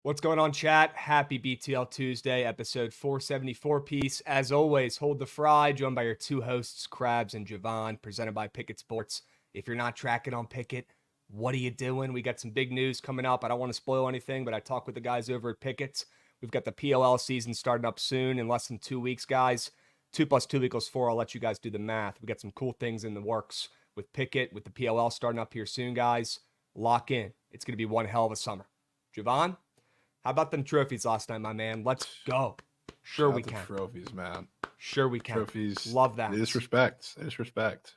What's going on, chat? Happy BTL Tuesday, episode 474 piece. As always, hold the fry, joined by your two hosts, Krabs and Jovan, presented by Bookit Sports. If you're not tracking on Bookit, what are you doing? We got some big news coming up. I don't want to spoil anything, but I talked with the guys over at Bookit. We've got the PLL season starting up soon in less than 2 weeks, guys. 2 + 2 = 4. I'll let you guys do the math. We got some cool things in the works with Bookit, with the PLL starting up here soon, guys. Lock in. It's going to be one hell of a summer. Jovan? How about them trophies last night, my man? Let's go. Sure we can. Trophies, man. Sure we can. Trophies. Love that. It is respect. It is respect.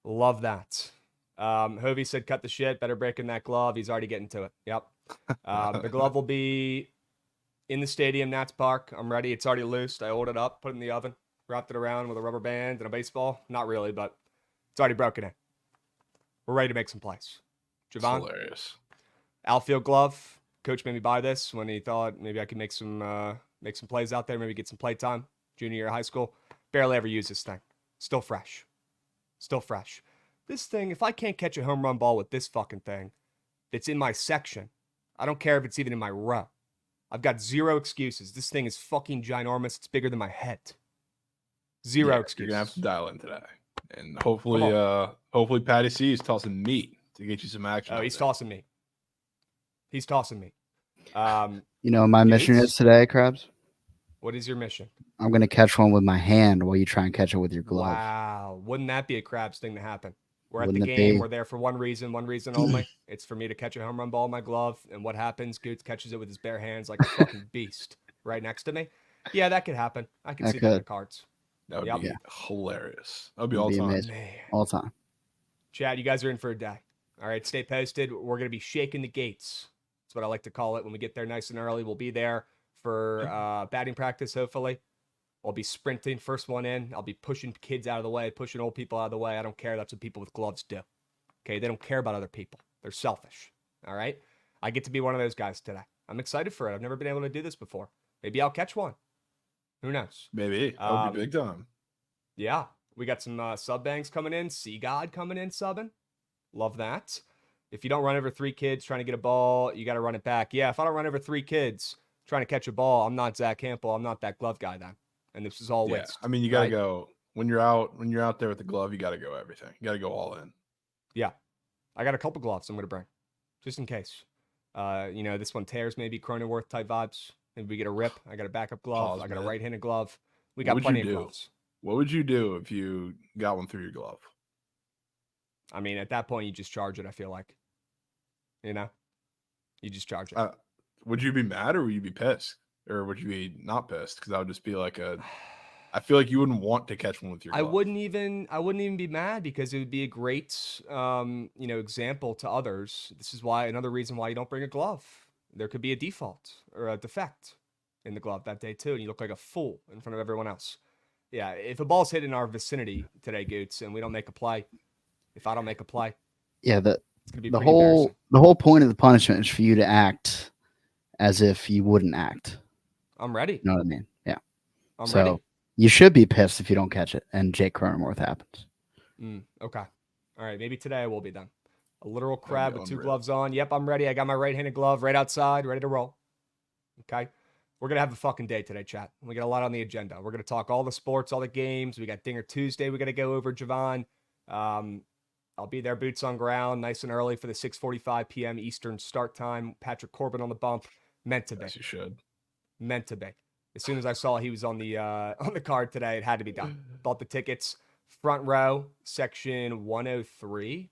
Love that. Hovey said, cut the shit. Better breaking that glove. He's already getting to it. Yep. The glove will be in the stadium, Nats Park. I'm ready. It's already loosed. I oiled it up, put it in the oven, wrapped it around with a rubber band and a baseball. Not really, but it's already broken in. We're ready to make some plays. Jovan? Hilarious. Outfield glove. Coach made me buy this when he thought maybe I could make some plays out there, maybe get some play time. Junior year of high school. Barely ever used this thing. Still fresh. Still fresh. This thing, if I can't catch a home run ball with this fucking thing, it's in my section. I don't care if it's even in my row. I've got zero excuses. This thing is fucking ginormous. It's bigger than my head. Zero excuses. You're gonna have to dial in today. And hopefully Patty C is tossing meat to get you some action. Oh, he's tossing me. He's tossing me. You know what my mission is today, Krabs? What is your mission? I'm going to catch one with my hand while you try and catch it with your glove. Wow. Wouldn't that be a Krabs thing to happen? We're at Wouldn't the it game. be? We're there for one reason only. It's for me to catch a home run ball in my glove. And what happens? Goots catches it with his bare hands like a fucking beast right next to me. Yeah, that could happen. I can see that in the cards. That would be hilarious. That would be all time. Amazing. All time. Chad, you guys are in for a day. All right, stay posted. We're going to be shaking the gates. That's what I like to call it. When we get there nice and early, we'll be there for batting practice, hopefully. I'll be sprinting, first one in. I'll be pushing kids out of the way, pushing old people out of the way. I don't care. That's what people with gloves do. Okay, they don't care about other people. They're selfish. All right? I get to be one of those guys today. I'm excited for it. I've never been able to do this before. Maybe I'll catch one. Who knows? Maybe. That would be big time. Yeah. We got some sub bangs coming in. Sea God coming in, subbing. Love that. If you don't run over 3 kids trying to get a ball, you got to run it back. Yeah, if I don't run over 3 kids trying to catch a ball, I'm not Zach Campbell. I'm not that glove guy then. And this is all waste. I mean, you got to go when you're out there with the glove, you got to go everything. You got to go all in. Yeah. I got a couple gloves I'm going to bring just in case. This one tears, maybe Cronenworth type vibes. Maybe we get a rip. I got a backup glove. I got a right-handed glove. We got plenty of gloves. What would you do if you got one through your glove? I mean, at that point, you just charge it, I feel like. You know? You just charge it. Would you be mad or would you be pissed? Or would you be not pissed? Because that would just be like I feel like you wouldn't want to catch one with your glove. I wouldn't even be mad because it would be a great example to others. This is another reason why you don't bring a glove. There could be a default or a defect in the glove that day too, and you look like a fool in front of everyone else. Yeah, if a ball's hit in our vicinity today, Goots, and we don't make a play, if I don't make a play, yeah, the whole point of the punishment is for you to act as if you wouldn't act. I'm ready. You know what I mean? Yeah. I'm ready. You should be pissed if you don't catch it, and Jake Cronenworth happens. Okay. All right, maybe today I will be done. A literal crab with 2 gloves on. Yep, I'm ready. I got my right-handed glove right outside, ready to roll. Okay? We're going to have a fucking day today, chat. We got a lot on the agenda. We're going to talk all the sports, all the games. We got Dinger Tuesday we got to go over, Jovan. I'll be there, boots on ground, nice and early for the 6:45 p.m. Eastern start time. Patrick Corbin on the bump. Meant to be. Yes, you should. Meant to be. As soon as I saw he was on the card today, it had to be done. Bought the tickets. Front row, section 103,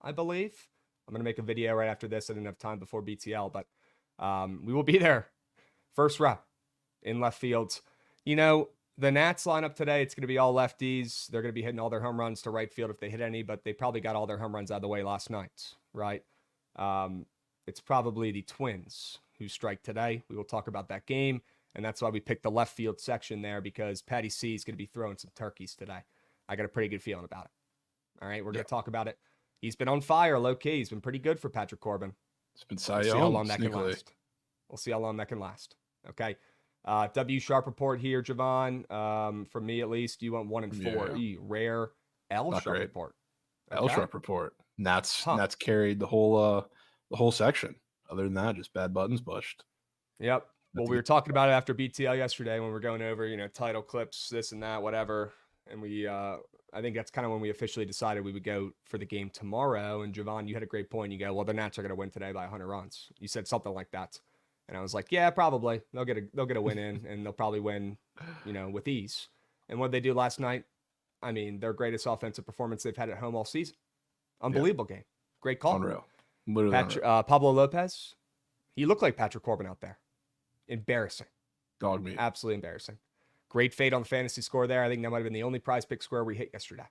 I believe. I'm going to make a video right after this. I didn't have time before BTL, but we will be there. First row in left field. You know, the Nats lineup today, it's going to be all lefties. They're going to be hitting all their home runs to right field if they hit any, but they probably got all their home runs out of the way last night, right? It's probably the Twins who strike today. We will talk about that game, and that's why we picked the left field section there, because Patty C is going to be throwing some turkeys today. I got a pretty good feeling about it. All right, we're going to talk about it. He's been on fire, low-key. He's been pretty good for Patrick Corbin. It's been Cy Young. We'll see how long that can last. We'll see how long that can last. Okay. W Sharp report here, Jovan. From me at least, you went 1 and 4. Yeah. Rare L Sharp report. Okay. L Sharp report. Nats carried the whole section. Other than that, just bad buttons pushed. Yep. Well, we were talking about it after BTL yesterday when we were going over, title clips, this and that, whatever. And I think that's kind of when we officially decided we would go for the game tomorrow. And Jovan, you had a great point. You go, well, the Nats are going to win today by 100 runs. You said something like that. And I was like, yeah, probably. They'll get a win in, and they'll probably win, with ease. And what did they do last night? I mean, their greatest offensive performance they've had at home all season. Unbelievable game. Great call. Unreal. Literally unreal. Pablo Lopez, he looked like Patrick Corbin out there. Embarrassing. Dog meat. Absolutely embarrassing. Great fade on the fantasy score there. I think that might have been the only prize pick score we hit yesterday.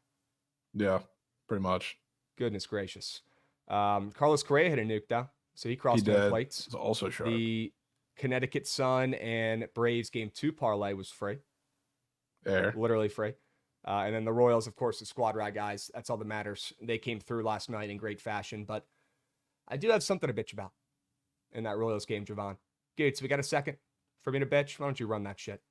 Yeah, pretty much. Goodness gracious. Carlos Correa hit a nuke, though. So he crossed the plates. It's also sharp. The Connecticut Sun and Braves Game 2 parlay was free. Literally free. And then the Royals, of course, the squad ride guys. That's all that matters. They came through last night in great fashion. But I do have something to bitch about in that Royals game, Jovan. Good. So we got a second for me to bitch? Why don't you run that shit?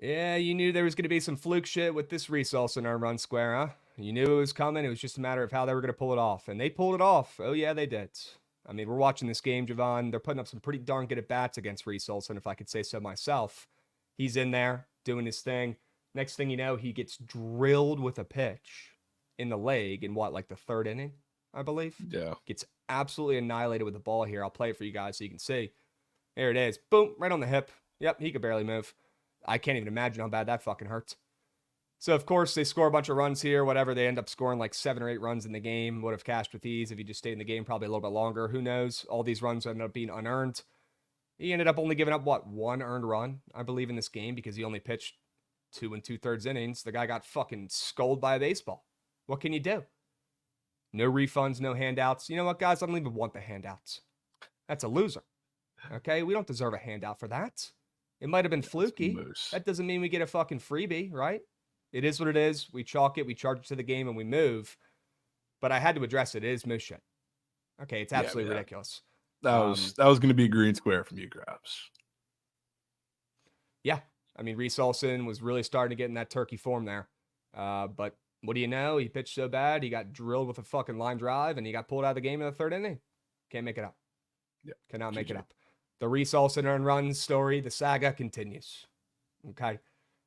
Yeah, you knew there was going to be some fluke shit with this Resource in our run square, huh? You knew it was coming. It was just a matter of how they were going to pull it off. And they pulled it off. Oh, yeah, they did. I mean, we're watching this game, Jovan. They're putting up some pretty darn good at-bats against Resource, and if I could say so myself. He's in there doing his thing. Next thing you know, he gets drilled with a pitch in the leg in the third inning, I believe? Yeah. Gets absolutely annihilated with the ball here. I'll play it for you guys so you can see. There it is. Boom, right on the hip. Yep, he could barely move. I can't even imagine how bad that fucking hurts. So, of course, they score a bunch of runs here, whatever. They end up scoring like 7 or 8 runs in the game. Would have cashed with ease if he just stayed in the game probably a little bit longer. Who knows? All these runs ended up being unearned. He ended up only giving up, 1 earned run, I believe, in this game because he only pitched 2 2/3 innings. The guy got fucking scolded by a baseball. What can you do? No refunds, no handouts. You know what, guys? I don't even want the handouts. That's a loser. Okay? We don't deserve a handout for that. It might have been fluky. That doesn't mean we get a fucking freebie, right? It is what it is. We chalk it, we charge it to the game, and we move. But I had to address it. It is moose shit. Okay, it's absolutely ridiculous. That was going to be a green square from you, Krabs. Yeah. I mean, Reese Olson was really starting to get in that turkey form there. But what do you know? He pitched so bad, he got drilled with a fucking line drive, and he got pulled out of the game in the third inning. Can't make it up. Yeah. Cannot make it up. The Reese Olson earned runs story, the saga continues. Okay. I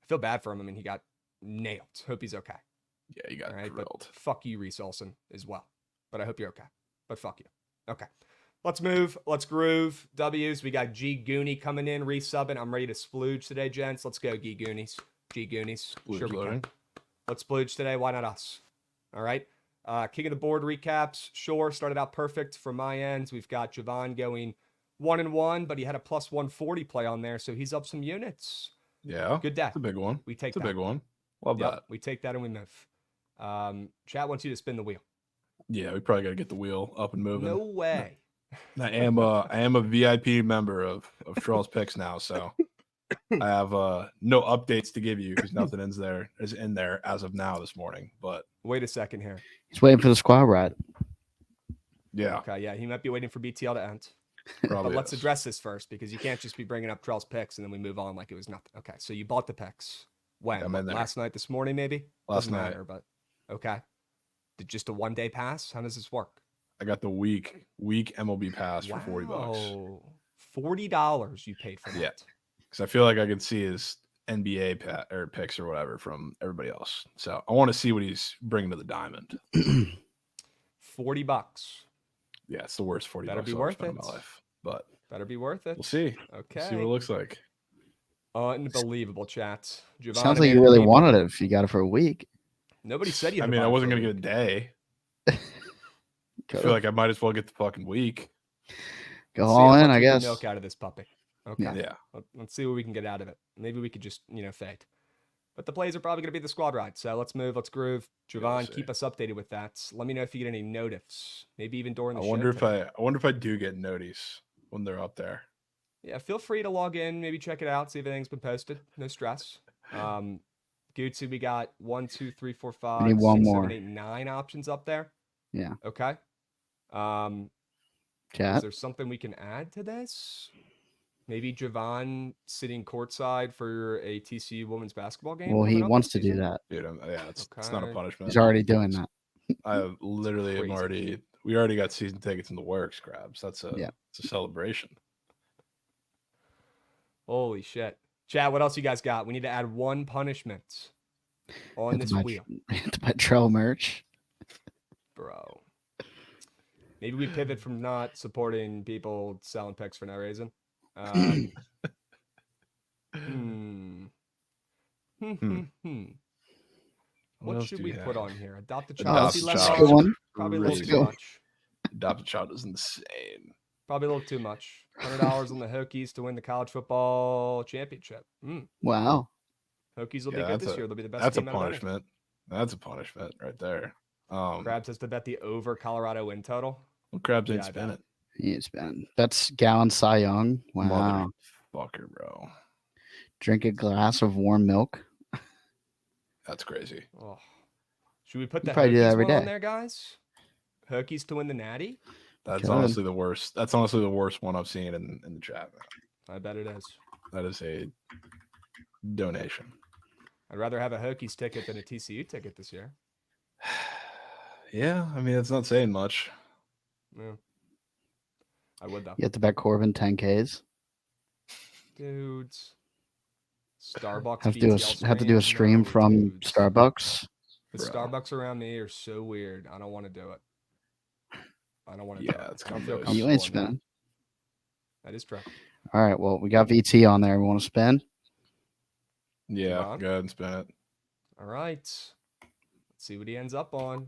feel bad for him. I mean, he got nailed. Hope he's okay. Yeah, he got drilled. But fuck you, Reese Olson, as well. But I hope you're okay. But fuck you. Okay. Let's move. Let's groove. W's. We got G Goonie coming in, resubbing. I'm ready to splooge today, gents. Let's go, G Goonies. G Goonies. Sure we can. Let's splooge today. Why not us? All right. King of the board recaps. Sure. Started out perfect from my end. We've got Jovan going 1-1, but he had a plus 140 play on there, so he's up some units. Yeah. Good day. It's a big one. We take that. It's a big one. Love that. We take that and we move. Chat wants you to spin the wheel. Yeah, we probably got to get the wheel up and moving. No way. I am a VIP member of Charles Picks now, so I have no updates to give you because nothing is in there as of now this morning. But wait a second here. He's waiting for the squad ride. Yeah. Okay. Yeah, he might be waiting for BTL to end. Probably but let's address this first because you can't just be bringing up Charles Picks and then we move on like it was nothing. Okay, so you bought the picks when? Last night, this morning, maybe? Last night. Matter, but okay. Did just a 1 day pass? How does this work? I got the week MLB pass for $40. $40 you paid for that. Yeah, because I feel like I could see his NBA picks or whatever from everybody else. So I want to see what he's bringing to the diamond. $40. Yeah, it's the worst $40 Better be worth it in my life, but better be worth it. We'll see. Okay, we'll see what it looks like. Unbelievable, chat. Jovan, sounds like you really wanted it if you got it for a week. Nobody said you. I mean, I wasn't gonna get a day. I feel like I might as well get the fucking week. Go all in, I guess. Milk out of this puppy. Okay. Yeah. Let's see what we can get out of it. Maybe we could just fade. But the plays are probably going to be the squad ride. So let's move. Let's groove. Jovan, keep us updated with that. Let me know if you get any notifs. Maybe even during the show. I wonder if I do get notice when they're up there. Yeah, feel free to log in. Maybe check it out. See if anything's been posted. No stress. Gutsu, we got 1, 2, 3, 4, 5, 6, 7, 8, 9 options up there. Yeah. Okay. Chat. Is there something we can add to this? Maybe Jovan sitting courtside for a TCU women's basketball game. Well, he coming up wants this to do season? that. Dude, yeah, it's not a Okay. punishment. He's already doing that. I literally am crazy. we already got season tickets in the works, Krabs. It's Yeah. a celebration. Holy shit. Chad, what else you guys got? We need to add one punishment on this wheel. To buy trail merch. Bro. Maybe we pivot from not supporting people selling picks for no reason. What should we put on here? Adopt a child. Adopt See, a left child. Good arm, one. probably a little Crazy. too much. Adopt a child is insane. Probably a little too much. $100 on the Hokies to win the college football championship. Wow. Hokies will be good this year. They'll be the best That's a team out of any. punishment. That's a punishment right there. Krabs has to bet the over Colorado win total. Well, Krabs Yeah, ain't I bet. spinning. He's been. That's Gallon Cy Young. Wow. Motherfucker, bro. Drink a glass of warm milk. That's crazy. Oh. Should we put the probably do that Hokies every one on day. there, guys? Hokies to win the Natty? That's Good. honestly the worst. That's honestly the worst one I've seen in the chat. I bet it is. That is a donation. I'd rather have a Hokies ticket than a TCU ticket this year. Yeah, I mean, it's not saying much. Yeah. I would, though. You have to bet Corbin 10Ks. Dudes. Starbucks Have to do a stream from Starbucks. The Bro. Starbucks around me are so weird. I don't want to do it. I don't want to do it. It's I don't kind feel of comfortable You ain't in that. spinning. That is true. All right. Well, we got VT on there. We want to spin. Yeah, Come on. go ahead and spin it. All right. Let's see what he ends up on.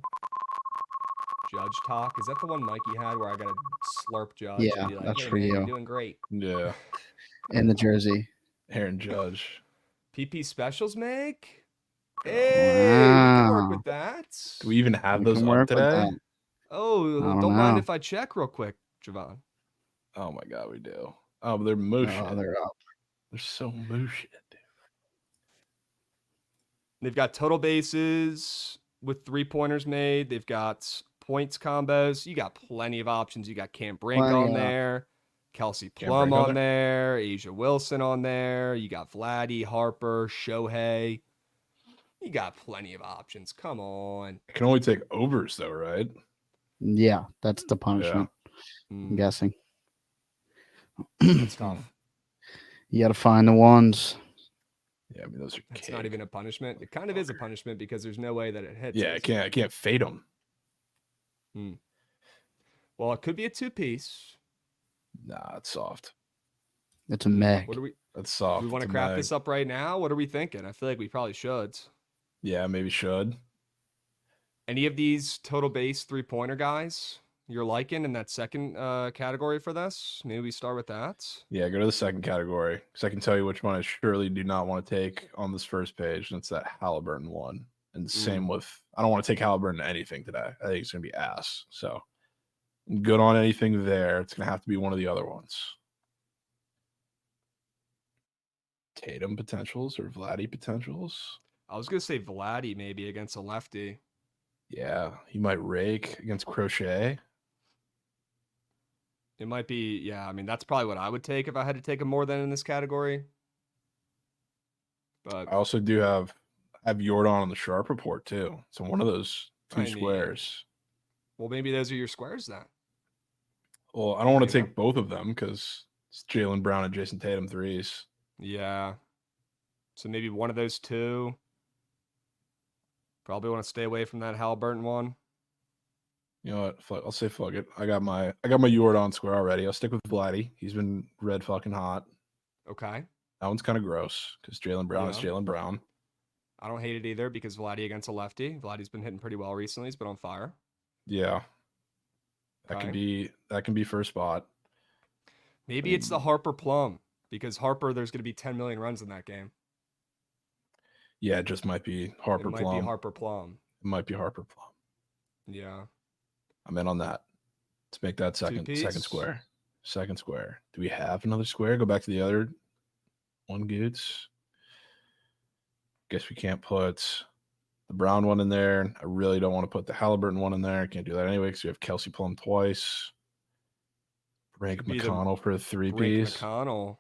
Judge talk. Is that the one Mikey had where I got to slurp Judge Yeah, and be like, that's hey, for man, you. you're doing great. Yeah, In the jersey. Aaron Judge. PP specials make? Hey, we can work Wow. with that. Do we even have We those can up work with today? that. Oh, I don't don't mind know. if I check real quick, Jovan. Oh my god, we do. Oh, but they're motion. Oh, they're up. They're so motion, dude. They've got total bases with 3-pointers made. They've got points combos. You got plenty of options. You got Cam Brink Plenty on of there, Kelsey Cam Plum Brink on on there, Asia Wilson on there. You got Vladdy, Harper, Shohei. You got plenty of options. Come on. I can only take overs though, right? Yeah, that's the punishment. I'm guessing. That's tough. You got to find the ones. Yeah, I mean those are. It's not even a punishment. It kind of is a punishment because there's no way that it hits. Yeah, I can't fade them. Well, it could be a 2-piece. Nah, it's soft. It's a meg. What do we? That's soft. Do we want to It's a craft mag. this up right now? What are we thinking? I feel like we probably should. Yeah, maybe should. Any of these total base 3-pointer guys you're liking in that second category for this? Maybe we start with that. Yeah, go to the second category because I can tell you which one I surely do not want to take on this first page, and it's that Halliburton one. And same with, I don't want to take Halliburton to anything today. I think it's going to be ass. So good on anything there. It's going to have to be one of the other ones. Tatum potentials or Vladdy potentials. I was going to say Vladdy maybe against a lefty. Yeah, he might rake against Crochet. It might be, yeah, I mean, that's probably what I would take if I had to take a more than in this category. But I also do have Jordan on the sharp report too. So one of those two squares. Well, maybe those are your squares then. Well, I don't want to take both of them because it's Jaylen Brown and Jason Tatum threes. Yeah. So maybe one of those two. Probably want to stay away from that Halliburton one. You know what? I'll say fuck it. I got my Jordan square already. I'll stick with Vladdy. He's been red fucking hot. Okay. That one's kind of gross because Jaylen Brown is Jaylen Brown. I don't hate it either because Vladdy against a lefty. Vladdy's been hitting pretty well recently. He's been on fire. Yeah. That can be first spot. Maybe it's the Harper Plum because Harper, there's going to be 10 million runs in that game. Yeah, it just might be Harper Plum. It might be Harper Plum. It might be Harper Plum. Yeah. I'm in on that. Let's make that second square. Second square. Do we have another square? Go back to the other one, Goots. Guess we can't put the Brown one in there. I really don't want to put the Halliburton one in there. I can't do that anyway because we have Kelsey Plum twice. Brink McConnell for a 3-piece. McConnell.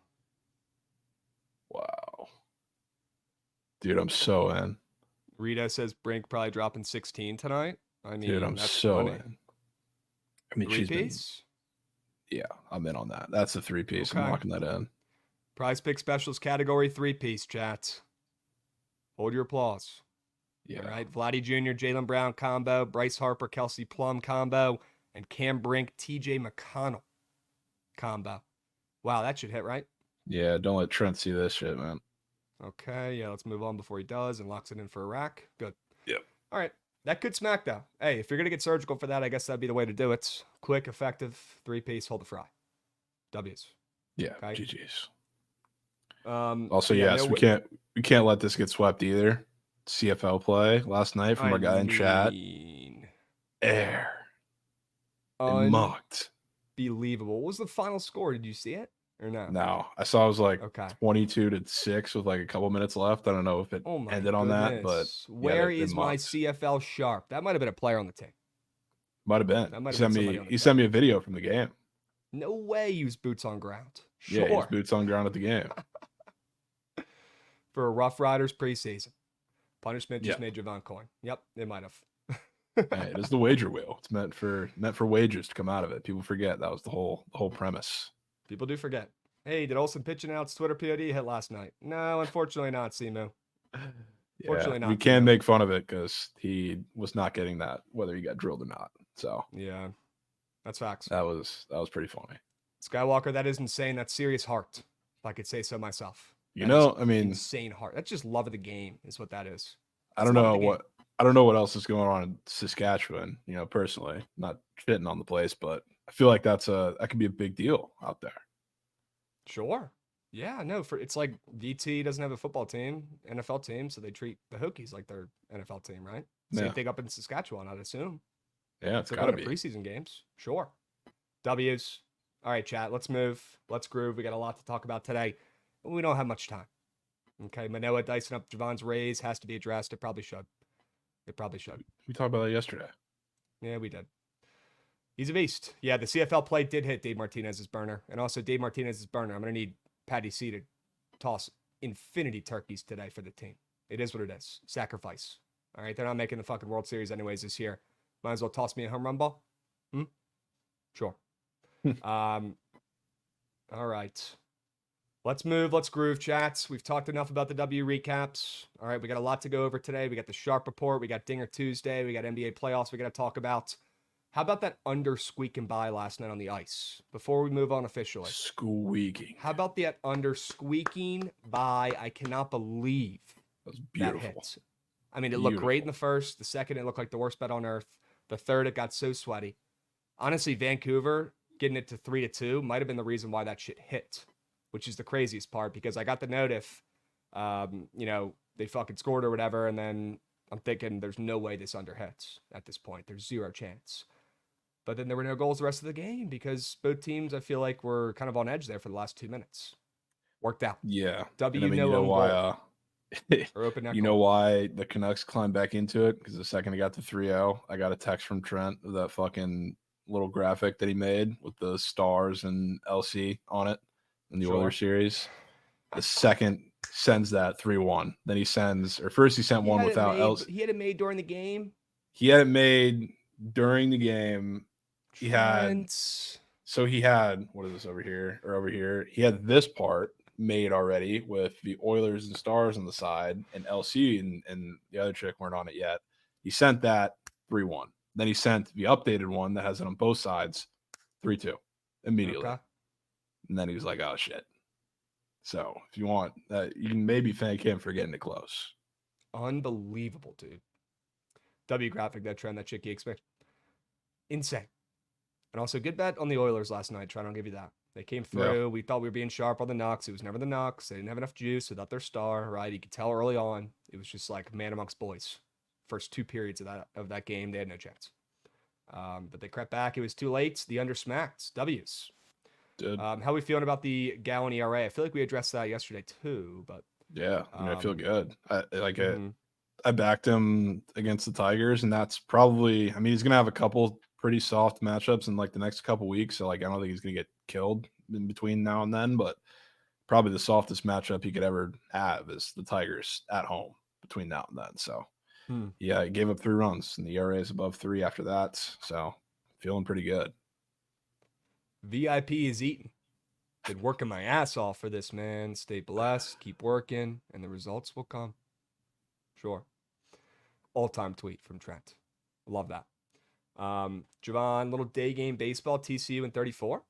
Dude, I'm so in. Rita says Brink probably dropping 16 tonight. I mean, Dude, I'm that's so funny. in. I mean, Three piece? Yeah, I'm in on that. That's a 3-piece. Okay. I'm locking that in. Prize Pick Specials category 3-piece, chat. Hold your applause. Yeah. All right. Vladdy Jr., Jaylen Brown combo, Bryce Harper, Kelsey Plum combo, and Cam Brink, TJ McConnell combo. Wow, that should hit, right? Yeah, don't let Trent see this shit, man. Okay, yeah, let's move on before he does and locks it in for a rack. Good. Yep. All right. That could smack, though. Hey, if you're going to get surgical for that, I guess that'd be the way to do it. Quick, effective, 3-piece, hold the fry. W's. Yeah, okay. GG's. Also, yes, we can't let this get swept either. CFL play last night from our guy in chat. Air. Mocked. Unbelievable. What was the final score? Did you see it or no? No, I saw it was like okay. 22-6 with like a couple minutes left. I don't know if it ended on that, but where is my CFL sharp? That might have been a player on the team. Might have been. He sent me a video from the game. No way he was boots on ground. Sure. Yeah, he was boots on ground at the game. For a Rough Riders preseason. Punishment just made Jovan coin. Yep, it might have. Hey, it is the wager wheel. It's meant for wagers to come out of it. People forget that was the whole premise. People do forget. Hey, did Olsen pitch announce Twitter POD hit last night? No, unfortunately not, Simu. Fortunately not. We can make fun of it because he was not getting that, whether he got drilled or not. So yeah, that's facts. That was pretty funny. Skywalker, that is insane. That's serious heart, if I could say so myself. I mean, insane heart. That's just love of the game, is what that is. I don't know what else is going on in Saskatchewan. Personally, not fitting on the place, but I feel like that could be a big deal out there. Sure. Yeah. No. It's like VT doesn't have a football team, NFL team, so they treat the Hokies like their NFL team, right? Same thing up in Saskatchewan, I'd assume. Yeah, it's gotta be preseason games. Sure. W's. All right, chat. Let's move. Let's groove. We got a lot to talk about today. We don't have much time. Okay, Manoa dicing up Javon's raise has to be addressed. It probably should. We talked about that yesterday. Yeah, we did. He's a beast. Yeah, the CFL play did hit Dave Martinez's burner. And also Dave Martinez's burner. I'm going to need Patty C to toss infinity turkeys today for the team. It is what it is. Sacrifice. All right, they're not making the fucking World Series anyways this year. Might as well toss me a home run ball. Sure. All right. Let's move. Let's groove, chats. We've talked enough about the W recaps. All right, we got a lot to go over today. We got the Sharp Report. We got Dinger Tuesday. We got NBA playoffs we got to talk about. How about that under squeaking by last night on the ice? Before we move on officially. Squeaking. How about that under squeaking by? I cannot believe that was beautiful. That hit. I mean, it looked great in the first. The second, it looked like the worst bet on earth. The third, it got so sweaty. Honestly, Vancouver getting it to 3-2 might have been the reason why that shit hit, which is the craziest part because I got the note if, they fucking scored or whatever, and then I'm thinking there's no way this under hits at this point. There's zero chance. But then there were no goals the rest of the game because both teams, I feel like, were kind of on edge there for the last 2 minutes. Worked out. Yeah. You know why? Or open you know why the Canucks climbed back into it? Because the second he got to 3-0, I got a text from Trent of that fucking little graphic that he made with the stars and LC on it in the Oilers series. The second sends that 3-1. Then he sends, or first he sent one without LC. He had it made during the game. He had it made during the game. He had, what is this over here or over here? He had this part made already with the Oilers and stars on the side, and LC and the other chick weren't on it yet. He sent that 3-1. Then he sent the updated one that has it on both sides, 3-2 immediately. Okay. And then he was like, oh shit. So if you want, you can maybe thank him for getting it close. Unbelievable, dude. W graphic, that trend, that chick expect. Insane. And also good bet on the Oilers last night. Try, don't give you that. They came through. Yeah. We thought we were being sharp on the Nucks. It was never the Nucks. They didn't have enough juice without their star, right? You could tell early on. It was just like man amongst boys. First 2 periods of that game, they had no chance. But they crept back. It was too late. The under smacked. W's. How are we feeling about the Gallon ERA? I feel like we addressed that yesterday too. But yeah, I feel good. I backed him against the Tigers, and that's probably. I mean, he's gonna have a couple pretty soft matchups in like the next couple weeks. So like, I don't think he's gonna get killed in between now and then, but probably the softest matchup he could ever have is the Tigers at home between now and then. So, yeah, he gave up 3 runs, and the ERA is above 3 after that. So, feeling pretty good. VIP is eating. Been working my ass off for this, man. Stay blessed, keep working, and the results will come. Sure. All-time tweet from Trent. Love that. Jovan, little day game baseball, TCU in 34.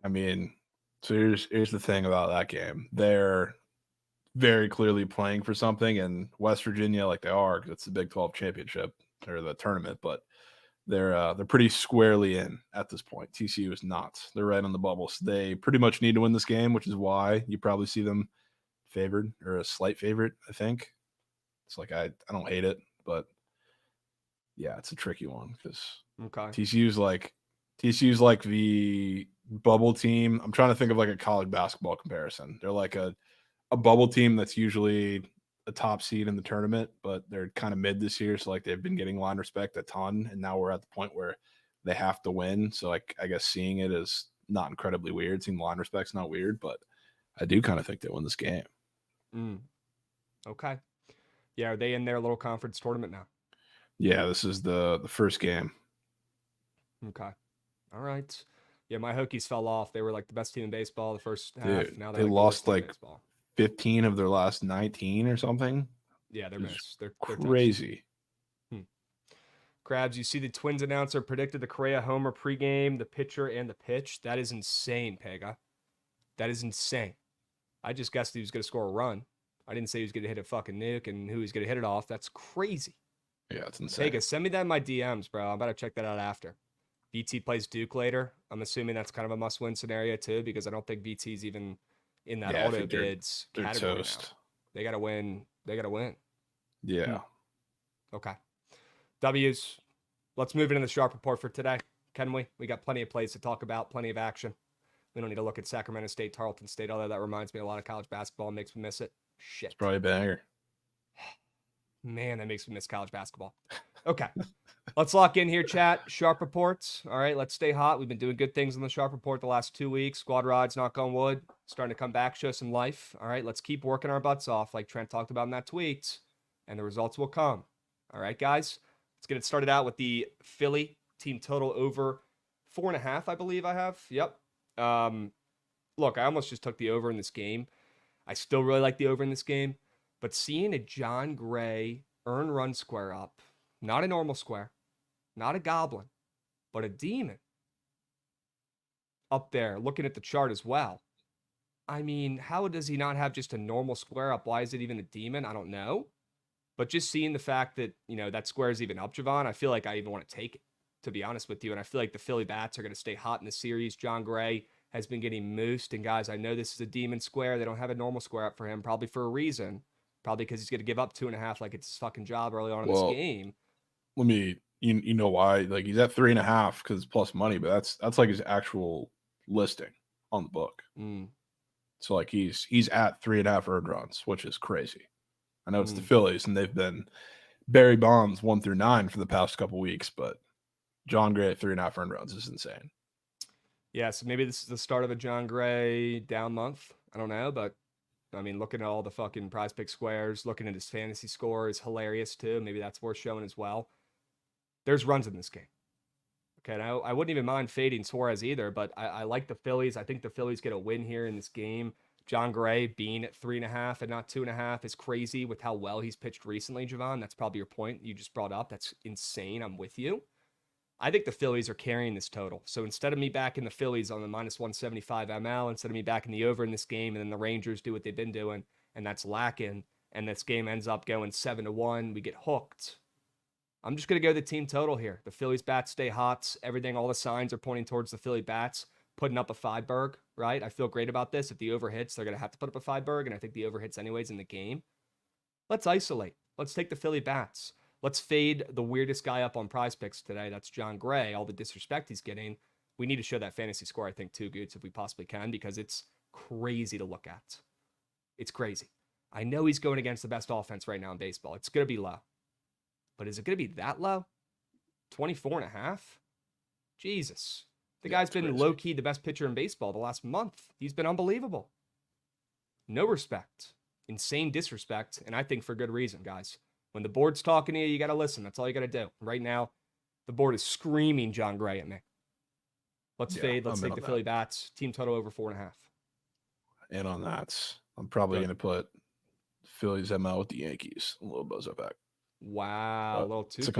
I mean, so here's the thing about that game. They're very clearly playing for something, and West Virginia, like they are, because it's the Big 12 championship or the tournament, but they're pretty squarely in at this point. TCU is not. They're right on the bubble. So they pretty much need to win this game, which is why you probably see them favored or a slight favorite, I think. It's like I don't hate it, but yeah, it's a tricky one because TCU's like the bubble team. I'm trying to think of like a college basketball comparison. They're like a bubble team that's usually a top seed in the tournament, but they're kind of mid this year. So like they've been getting line respect a ton, and now we're at the point where they have to win. So like I guess seeing it is not incredibly weird. Seeing line respect's not weird, but I do kind of think they win this game. Okay. Yeah, are they in their little conference tournament now? Yeah, this is the first game. Okay. All right. Yeah, my Hokies fell off. They were like the best team in baseball the first half. Dude, Now they lost like 15 of their last 19 or something. Yeah, they're missed. They're crazy. Krabs, you see the Twins announcer predicted the Correa homer pregame, the pitcher, and the pitch. That is insane, Pega. That is insane. I just guessed he was going to score a run. I didn't say he was going to hit a fucking nuke and who he's going to hit it off. That's crazy. Yeah, it's insane. Pega, send me that in my DMs, bro. I'm about to check that out after. VT plays Duke later. I'm assuming that's kind of a must-win scenario too, because I don't think VT's even in that auto bids category toast. now. They got to win. They got to win. Yeah. Okay. W's. Let's move into the sharp report for today. Can we? We got plenty of plays to talk about, plenty of action. We don't need to look at Sacramento State, Tarleton State, although that reminds me a lot of college basketball and makes me miss it. Shit. It's probably a banger. Man, that makes me miss college basketball. Okay. Let's lock in here, chat. Sharp reports. All right, let's stay hot. We've been doing good things on the sharp report the last 2 weeks. Squad rides, knock on wood, starting to come back, show some life. All right, let's keep working our butts off like Trent talked about in that tweet, and the results will come. All right, guys, let's get it started out with the Philly team total over 4.5, I believe I have. Yep. Look, I almost just took the over in this game. I still really like the over in this game, but seeing a John Gray earn run square up, not a normal square, not a goblin, but a demon up there, looking at the chart as well. I mean, how does he not have just a normal square up? Why is it even a demon? I don't know. But just seeing the fact that, that square is even up, Jovan, I feel like I even want to take it, to be honest with you. And I feel like the Philly Bats are going to stay hot in the series. John Gray has been getting moosed. And guys, I know this is a demon square. They don't have a normal square up for him, probably for a reason. Probably because he's going to give up 2.5 like it's his fucking job early on in this game. Let me, you know why? Like he's at 3.5 because it's plus money, but that's like his actual listing on the book. So like he's at 3.5 earned runs, which is crazy. I know it's the Phillies and they've been Barry Bonds 1 through 9 for the past couple weeks, but John Gray at 3.5 earned runs is insane. Yeah, so maybe this is the start of a John Gray down month. I don't know, but I mean, looking at all the fucking prize pick squares, looking at his fantasy score is hilarious too. Maybe that's worth showing as well. There's runs in this game. Okay, now I wouldn't even mind fading Suarez either, but I like the Phillies. I think the Phillies get a win here in this game. John Gray being at 3.5 and not 2.5 is crazy with how well he's pitched recently, Jovan. That's probably your point you just brought up. That's insane. I'm with you. I think the Phillies are carrying this total. So instead of me backing the Phillies on the minus 175 ML, instead of me backing the over in this game, and then the Rangers do what they've been doing, and that's lacking, and this game ends up going 7-1, we get hooked. I'm just going to go the team total here. The Phillies bats stay hot. Everything, all the signs are pointing towards the Philly bats putting up a 5-berg, right? I feel great about this. If the over hits, they're going to have to put up a 5-berg, and I think the over hits anyways in the game. Let's isolate. Let's take the Philly bats. Let's fade the weirdest guy up on prize picks today. That's John Gray. All the disrespect he's getting. We need to show that fantasy score, I think, too, Goots, if we possibly can, because it's crazy to look at. It's crazy. I know he's going against the best offense right now in baseball. It's going to be low. But is it going to be that low? 24.5? Jesus. The guy's been low-key the best pitcher in baseball the last month. He's been unbelievable. No respect. Insane disrespect, and I think for good reason, guys. When the board's talking to you, you got to listen. That's all you got to do. Right now, the board is screaming John Gray at me. Let's fade. Let's take the Philly bats. Team total over 4.5. And on that, I'm probably going to put Phillies ML with the Yankees. A little buzz back. Wow, a little two. It's a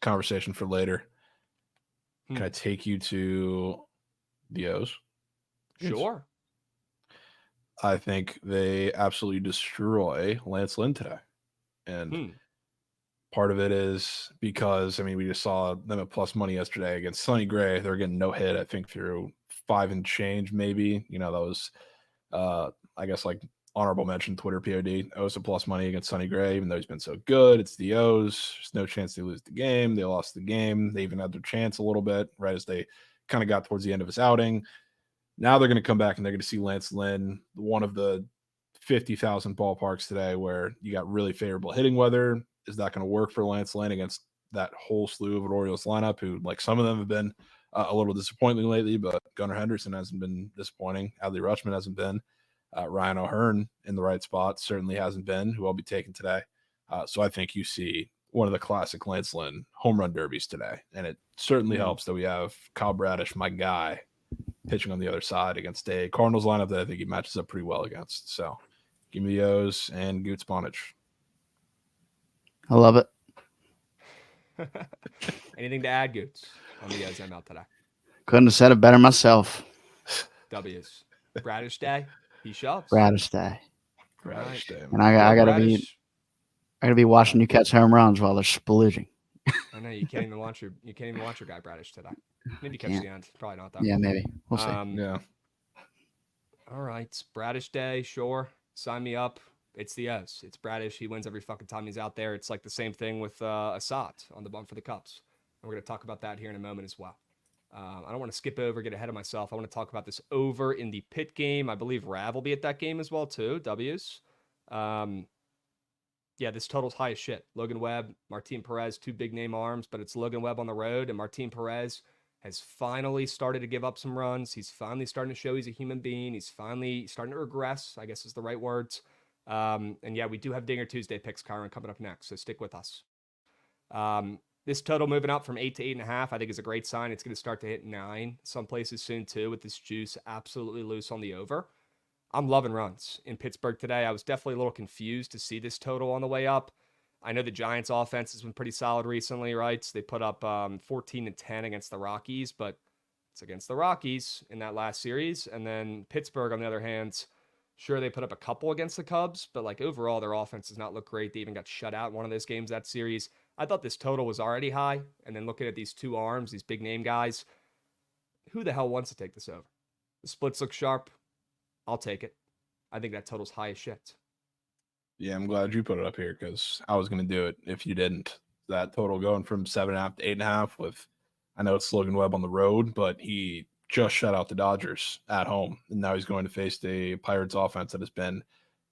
conversation for later. Can I take you to the O's? Sure. I think they absolutely destroy Lance Lynn today. And part of it is because, I mean, we just saw them at plus money yesterday against Sonny Gray. They're getting no hit, I think, through 5 and change, maybe. You know, that was, I guess, like honorable mention Twitter POD. O's a plus money against Sonny Gray, even though he's been so good. It's the O's. There's no chance they lose the game. They lost the game. They even had their chance a little bit, right, as they kind of got towards the end of his outing. Now they're going to come back and they're going to see Lance Lynn, one of the 50,000 ballparks today where you got really favorable hitting weather. Is that going to work for Lance Lynn against that whole slew of an Orioles lineup who, like, some of them have been a little disappointing lately, but Gunnar Henderson hasn't been disappointing. Adley Rutschman hasn't been. Ryan O'Hearn in the right spot certainly hasn't been, who I'll be taking today. So I think you see one of the classic Lance Lynn home run derbies today. And it certainly helps that we have Kyle Bradish, my guy, pitching on the other side against a Cardinals lineup that I think he matches up pretty well against. So give me the O's and Goots Bonich. I love it. Anything to add, Goots, on the O's ML today? Couldn't have said it better myself. W's. Bradish Day. He shoves. Bradish Day. Bradish Day. And I gotta be watching you catch home runs while they're splooting. I know you can't even watch your guy Bradish today. Maybe catch the end. Probably not though. Yeah, maybe. We'll see. Yeah. All right. Bradish Day, sure. Sign me up. It's the O's. It's Bradish. He wins every fucking time he's out there. It's like the same thing with Assad on the bump for the Cubs. And we're going to talk about that here in a moment as well. I don't want to skip over, get ahead of myself. I want to talk about this over in the Pitt game. I believe Rav will be at that game as well, too. W's. Yeah, this total's high as shit. Logan Webb, Martin Perez, 2 big name arms, but it's Logan Webb on the road, and Martin Perez has finally started to give up some runs. He's finally starting to show he's a human being. He's finally starting to regress, I guess is the right words. And yeah, we do have Dinger Tuesday picks, Kyron, coming up next, so stick with us. This total moving up from 8 to 8.5, I think is a great sign. It's going to start to hit 9 some places soon too, with this juice absolutely loose on the over. I'm loving runs in Pittsburgh today. I was definitely a little confused to see this total on the way up. I know the Giants offense has been pretty solid recently, right? So they put up 14-10 against the Rockies, but it's against the Rockies in that last series. And then Pittsburgh, on the other hand, sure, they put up a couple against the Cubs, but like overall, their offense does not look great. They even got shut out in one of those games that series. I thought this total was already high. And then looking at these 2 arms, these big name guys, who the hell wants to take this over? The splits look sharp. I'll take it. I think that total's high as shit. Yeah, I'm glad you put it up here because I was going to do it if you didn't. That total going from 7.5 to 8.5 with, I know it's Logan Webb on the road, but he just shut out the Dodgers at home. And now he's going to face the Pirates offense that has been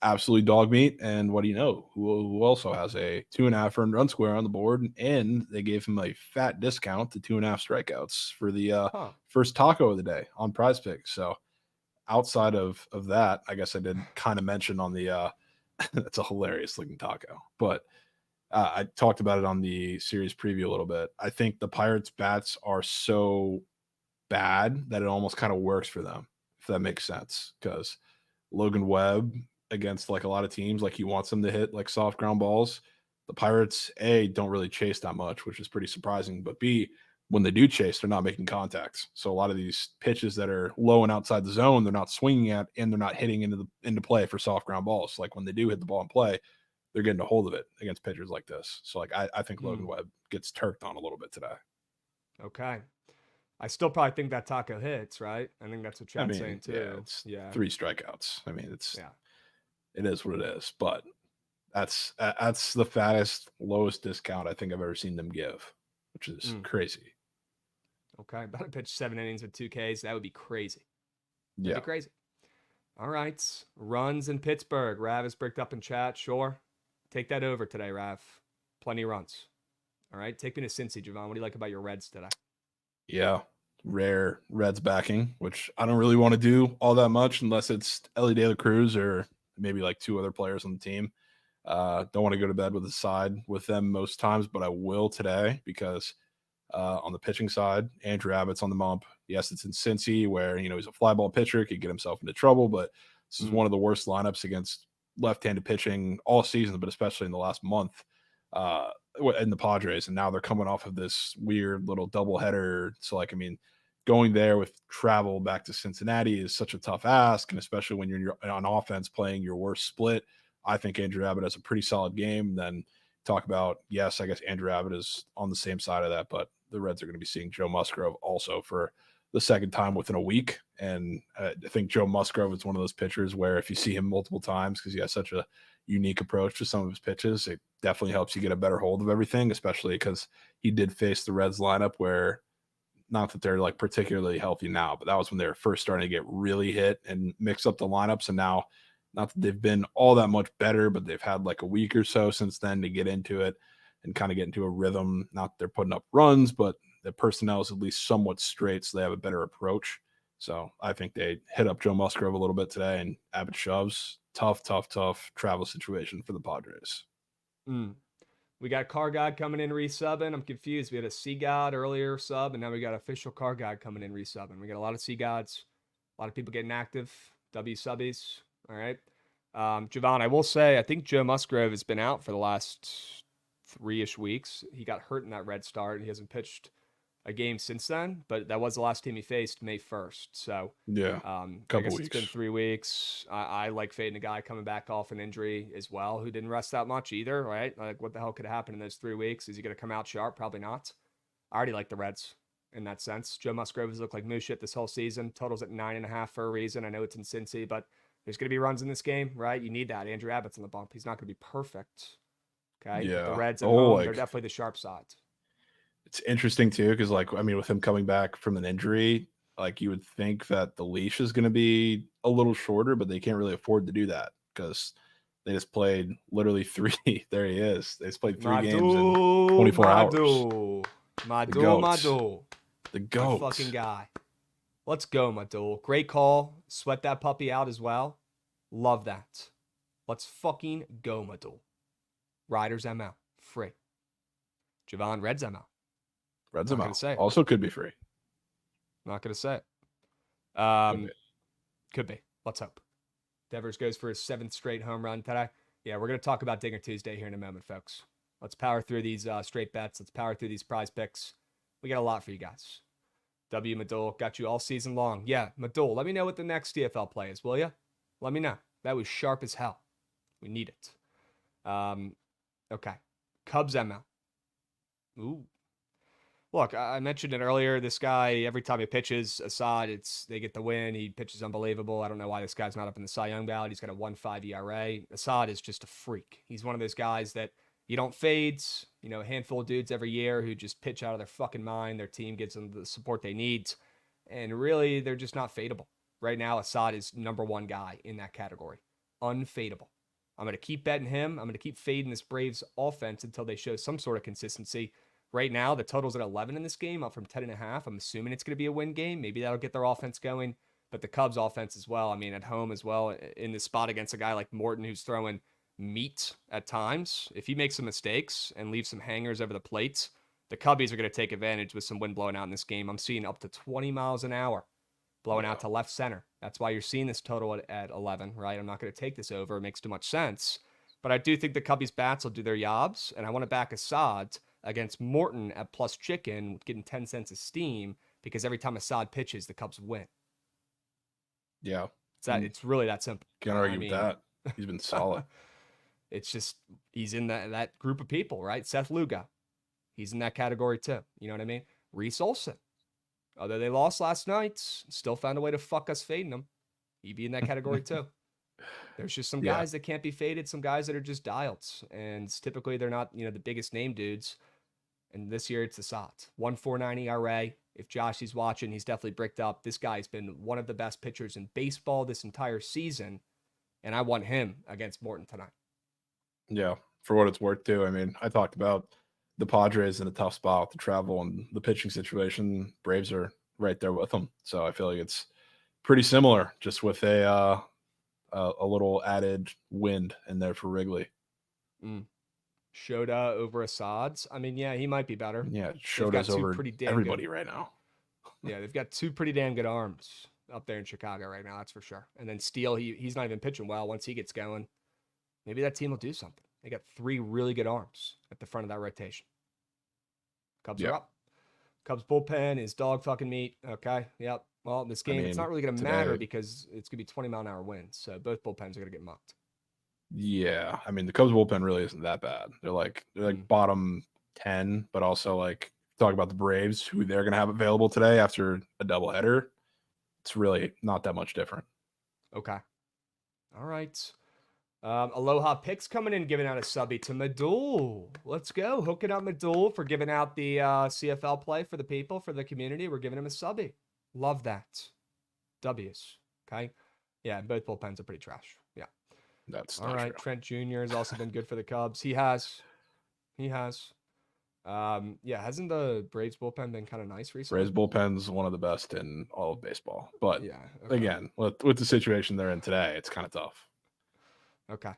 absolutely dog meat. And what do you know? Who also has a 2.5 earned run square on the board, and they gave him a fat discount to 2.5 strikeouts for the first taco of the day on Prize Picks. So outside of that, I guess I did kind of mention on the that's a hilarious looking taco, but I talked about it on the series preview a little bit. I think the Pirates bats are so bad that it almost kind of works for them, if that makes sense, because Logan Webb against like a lot of teams, like he wants them to hit like soft ground balls. The Pirates, A, don't really chase that much, which is pretty surprising, but B, when they do chase, they're not making contacts. So a lot of these pitches that are low and outside the zone, they're not swinging at, and they're not hitting into play for soft ground balls. Like when they do hit the ball in play, they're getting a hold of it against pitchers like this. So like I think Logan Webb gets turked on a little bit today. Okay. I still probably think that taco hits, right? I think that's what Chad's saying too. Yeah, it's 3 strikeouts. I mean, it is what it is. But that's the fattest, lowest discount I think I've ever seen them give, which is crazy. Okay, about to pitch 7 innings with 2 Ks. That would be crazy. That'd be crazy. All right. Runs in Pittsburgh. Rav is bricked up in chat. Sure. Take that over today, Rav. Plenty of runs. All right. Take me to Cincy, Jovan. What do you like about your Reds today? Yeah. rare Reds backing, which I don't really want to do all that much unless it's Ellie De La Cruz or maybe like 2 other players on the team. Don't want to go to bed with a side with them most times, but I will today because on the pitching side, Andrew Abbott's on the bump. Yes, it's in Cincy where, he's a fly ball pitcher, could get himself into trouble, but this is one of the worst lineups against left-handed pitching all season, but especially in the last month in the Padres. And now they're coming off of this weird little doubleheader. So, going there with travel back to Cincinnati is such a tough ask, and especially when you're on offense playing your worst split. I think Andrew Abbott has a pretty solid game. Then talk about, yes, I guess Andrew Abbott is on the same side of that, but the Reds are going to be seeing Joe Musgrove also for the second time within a week. And I think Joe Musgrove is one of those pitchers where if you see him multiple times, because he has such a unique approach to some of his pitches, it definitely helps you get a better hold of everything, especially because he did face the Reds lineup where, not that they're like particularly healthy now, but that was when they were first starting to get really hit and mix up the lineups. And now, not that they've been all that much better, but they've had like a week or so since then to get into it and kind of get into a rhythm. Not that they're putting up runs, but the personnel is at least somewhat straight, so they have a better approach. So I think they hit up Joe Musgrove a little bit today, and Abbott shoves. Tough travel situation for the Padres. We got Car God coming in resubbing. I'm confused. We had a C God earlier sub, and now we got official Car God coming in resubbing. We got a lot of C Gods, a lot of people getting active. W subbies. All right. Jovan, I will say, I think Joe Musgrove has been out for the last 3-ish weeks. He got hurt in that red start. He hasn't pitched a game since then, but that was the last team he faced May 1st. So yeah, I guess it's been 3 weeks. I like fading a guy coming back off an injury as well, who didn't rest that much either, right? Like, what the hell could have happened in those 3 weeks? Is he going to come out sharp? Probably not. I already like the Reds in that sense. Joe Musgrove has looked like moose shit this whole season. Totals at 9.5 for a reason. I know it's in Cincy, but there's going to be runs in this game, right? You need that. Andrew Abbott's on the bump. He's not going to be perfect. Okay. Yeah. But the Reds at home, they're definitely the sharp side. It's interesting too, because with him coming back from an injury, you would think that the leash is going to be a little shorter, but they can't really afford to do that because they just played literally 3. There he is. They just played 3 games in 24 hours. Madu. The GOAT. My fucking guy. Let's go, Madul. Great call. Sweat that puppy out as well. Love that. Let's fucking go, Madul. Riders ML. Free. Jovan, Reds ML. Reds ML. Also could be free. Not going to say it. Could be. Let's hope. Devers goes for his 7th straight home run today. Yeah, we're going to talk about Dinger Tuesday here in a moment, folks. Let's power through these straight bets. Let's power through these prize picks. We got a lot for you guys. W. Madul, got you all season long. Yeah, Madul, let me know what the next DFL play is, will you? Let me know. That was sharp as hell. We need it. Okay. Cubs ML. Ooh. Look, I mentioned it earlier. This guy, every time he pitches, Assad, they get the win. He pitches unbelievable. I don't know why this guy's not up in the Cy Young ballot. He's got a 1.5 ERA. Assad is just a freak. He's one of those guys that you don't fade. A handful of dudes every year who just pitch out of their fucking mind. Their team gives them the support they need. And really, they're just not fadeable. Right now, Assad is number 1 guy in that category. Unfadeable. I'm going to keep betting him. I'm going to keep fading this Braves offense until they show some sort of consistency. Right now, the total's at 11 in this game, up from 10.5. I'm assuming it's going to be a win game. Maybe that'll get their offense going. But the Cubs offense as well, at home as well, in this spot against a guy like Morton who's throwing meat at times. If he makes some mistakes and leaves some hangers over the plates, the Cubbies are going to take advantage with some wind blowing out in this game. I'm seeing up to 20 miles an hour blowing out to left center. That's why you're seeing this total at 11, right? I'm not going to take this over. It makes too much sense. But I do think the Cubbies bats will do their jobs, and I want to back Assad against Morton at plus chicken, getting 10 cents of steam, because every time Assad pitches, the Cubs win. Yeah. It's really that simple. Can't argue with that. He's been solid. It's just, he's in that group of people, right? Seth Lugo. He's in that category too. You know what I mean? Reese Olson. Although they lost last night, still found a way to fuck us fading them. He'd be in that category too. There's just some guys that can't be faded, some guys that are just dialed. And typically they're not, the biggest name dudes. And this year it's Assad. 1.49 ERA. If Josh is watching, he's definitely bricked up. This guy's been one of the best pitchers in baseball this entire season. And I want him against Morton tonight. Yeah, for what it's worth too. I talked about the Padres in a tough spot with the travel and the pitching situation. Braves are right there with them. So I feel like it's pretty similar, just with a little added wind in there for Wrigley. Shota over Assad's. I mean, yeah, he might be better. Yeah, Shota's over everybody right now. Yeah, they've got two pretty damn good arms up there in Chicago right now, that's for sure. And then Steele, he's not even pitching well. Once he gets going, maybe that team will do something. They got three really good arms at the front of that rotation. Cubs are up. Cubs bullpen is dog fucking meat. Okay, yep. Well, this game, it's not really going to matter because it's going to be 20-mile-an-hour winds. So both bullpens are going to get mucked. Yeah, I mean, the Cubs bullpen really isn't that bad. They're like bottom 10, but also like talk about the Braves, who they're going to have available today after a doubleheader. It's really not that much different. Okay. All right. Aloha Picks coming in, giving out a subby to Madul. Let's go. Hooking up Madul for giving out the CFL play for the people, for the community. We're giving him a subby. Love that. W's. Okay. Yeah, both bullpens are pretty trash. Yeah. That's all right. True. Trent Jr. has also been good for the Cubs. He has. Yeah, hasn't the Braves bullpen been kind of nice recently? Braves bullpen's one of the best in all of baseball. But yeah, again, with the situation they're in today, it's kind of tough. Okay.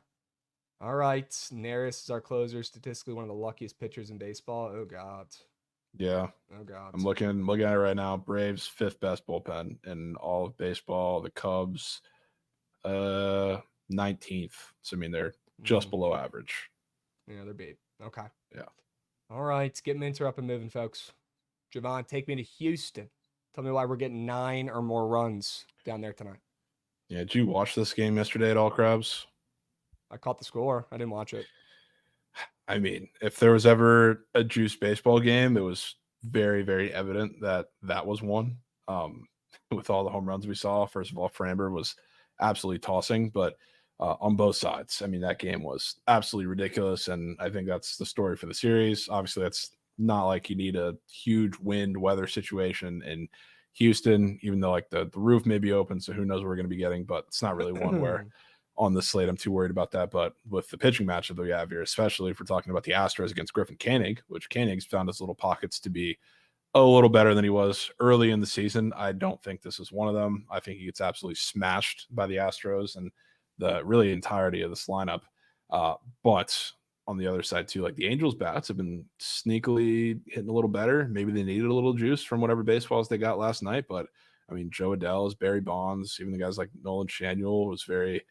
All right. Neris is our closer, statistically one of the luckiest pitchers in baseball. Oh, God. Yeah. Oh, God. I'm looking at it right now. Braves, 5th best bullpen in all of baseball. The Cubs, 19th. So, I mean, they're just below average. Yeah, they're beat. Okay. Yeah. All right. Get Minter up and moving, folks. Jovan, take me to Houston. Tell me why we're getting 9 or more runs down there tonight. Yeah. Did you watch this game yesterday at all, Krabs? I caught the score. I didn't watch it. I mean, if there was ever a juice baseball game, it was very, very evident that was one. With all the home runs we saw, first of all, Framber was absolutely tossing, but on both sides, I mean, that game was absolutely ridiculous, and I think that's the story for the series. Obviously, that's not like you need a huge wind weather situation in Houston, even though like the roof may be open, so who knows what we're going to be getting, but it's not really one where on the slate I'm too worried about that. But with the pitching matchup that we have here, especially if we're talking about the Astros against Griffin Koenig, which Koenig's found his little pockets to be a little better than he was early in the season. I don't think this is one of them. I think he gets absolutely smashed by the Astros and the really entirety of this lineup. But on the other side too, like the Angels bats have been sneakily hitting a little better. Maybe they needed a little juice from whatever baseballs they got last night. But I mean, Joe Adele's, Barry Bonds, even the guys like Nolan Shanuel was very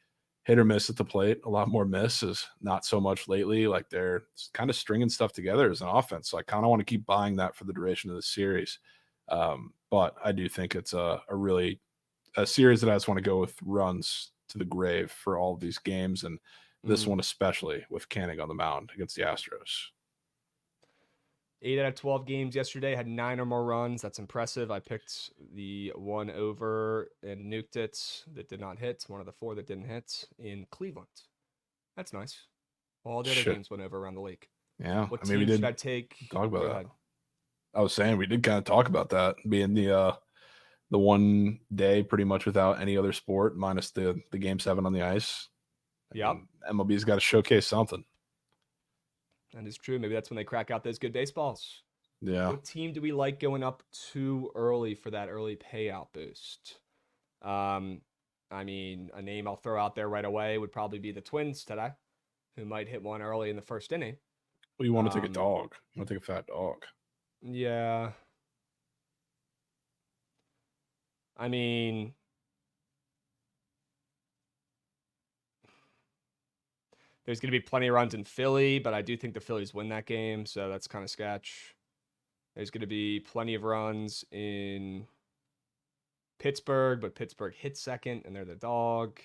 hit or miss at the plate. A lot more misses, not so much lately. Like they're kind of stringing stuff together as an offense. So I kind of want to keep buying that for the duration of the series. But I do think it's a series that I just want to go with runs to the grave for all of these games. And this one, especially with Koenig on the mound against the Astros. 8 out of 12 games yesterday had 9 or more runs. That's impressive. I picked the 1 over and nuked it. That did not hit. One of the 4 that didn't hit in Cleveland. That's nice. All the other games went over around the league. Yeah. What team should I take? Talk about that. I was saying we did kind of talk about that being the one day pretty much without any other sport minus the game 7 on the ice. Yeah. MLB's got to showcase something. That is true. Maybe that's when they crack out those good baseballs. Yeah. What team do we like going up too early for that early payout boost? I mean, a name I'll throw out there right away would probably be the Twins today, who might hit one early in the first inning. Well, you want to take a dog. You want to take a fat dog. Yeah. I mean, there's going to be plenty of runs in Philly, but I do think the Phillies win that game, so that's kind of sketch. There's going to be plenty of runs in Pittsburgh, but Pittsburgh hits second, and they're the dog.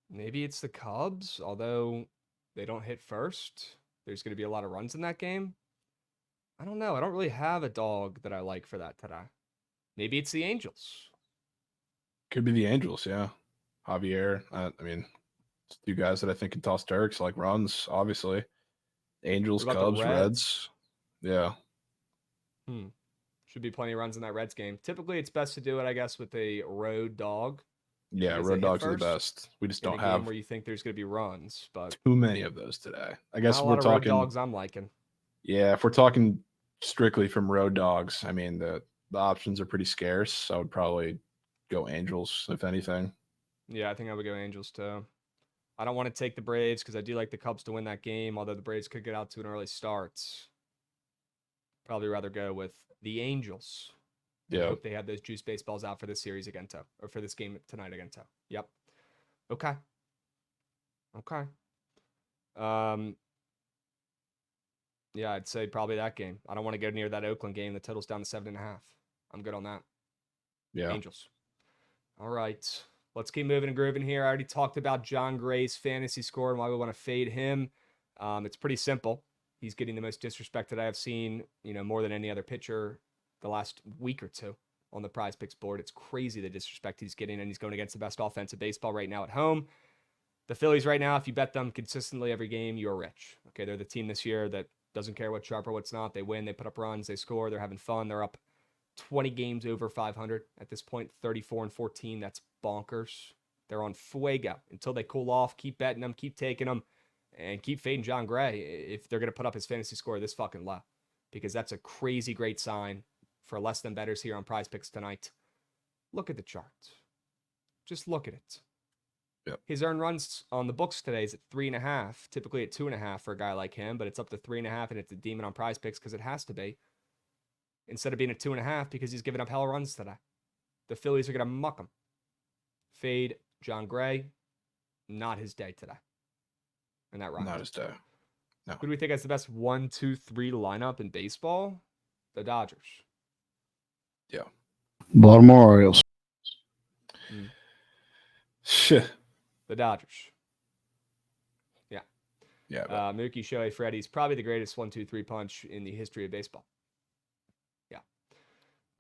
Maybe it's the Cubs, although they don't hit first. There's going to be a lot of runs in that game. I don't know. I don't really have a dog that I like for that today. Maybe it's the Angels. Could be the Angels, yeah. Javier. I mean, it's 2 guys that I think can toss Turks, like runs, obviously. Angels, Cubs, Reds. Yeah. Should be plenty of runs in that Reds game. Typically, it's best to do it, I guess, with a road dog. Yeah, Is road it hit dogs are the first best. We just in a don't game have where you think there's going to be runs, but too many of those today. I guess not a if lot we're of road talking, dogs I'm liking. yeah, if we're talking strictly from road dogs, I mean the options are pretty scarce. I would probably go Angels if anything. Yeah, I think I would go Angels too. I don't want to take the Braves because I do like the Cubs to win that game, although the Braves could get out to an early start. Probably rather go with the Angels. And Yeah, hope they have those juice baseballs out for this series again, too. Or for this game tonight again, too. Yep. Okay. Okay. Um, yeah, I'd say probably that game. I don't want to go near that Oakland game. The total's down to 7.5. I'm good on that. yeah. Angels. All right. Let's keep moving and grooving here. I already talked about John Gray's fantasy score and why we want to fade him. It's pretty simple. He's getting the most disrespect that I have seen, more than any other pitcher the last week or two on the Prize Picks board. It's crazy the disrespect he's getting, and he's going against the best offensive baseball right now at home. The Phillies right now, if you bet them consistently every game, you're rich. Okay, they're the team this year that doesn't care what's sharp or what's not. They win, they put up runs, they score, they're having fun. They're up 20 games over 500 at this point, 34-14. That's bonkers. They're on fuego until they cool off. Keep betting them, keep taking them, and keep fading John Gray if they're going to put up his fantasy score this fucking low, because that's a crazy great sign for less than bettors here on Prize Picks tonight. Look at the chart. Just look at it. Yep. His earned runs on the books today is at 3.5, typically at 2.5 for a guy like him, but it's up to 3.5, and it's a demon on Prize Picks because it has to be, instead of being at 2.5 because he's giving up hella runs today. The Phillies are going to muck him. Fade John Gray. Not his day today. And that rhymes. Not his day. No. Who do we think has the best 1, 2, 3 lineup in baseball? The Dodgers. Yeah. Baltimore Orioles. Shit. The Dodgers. Yeah. Yeah. Mookie Shohei Freddie's probably the greatest 1, 2, 3 punch in the history of baseball. Yeah.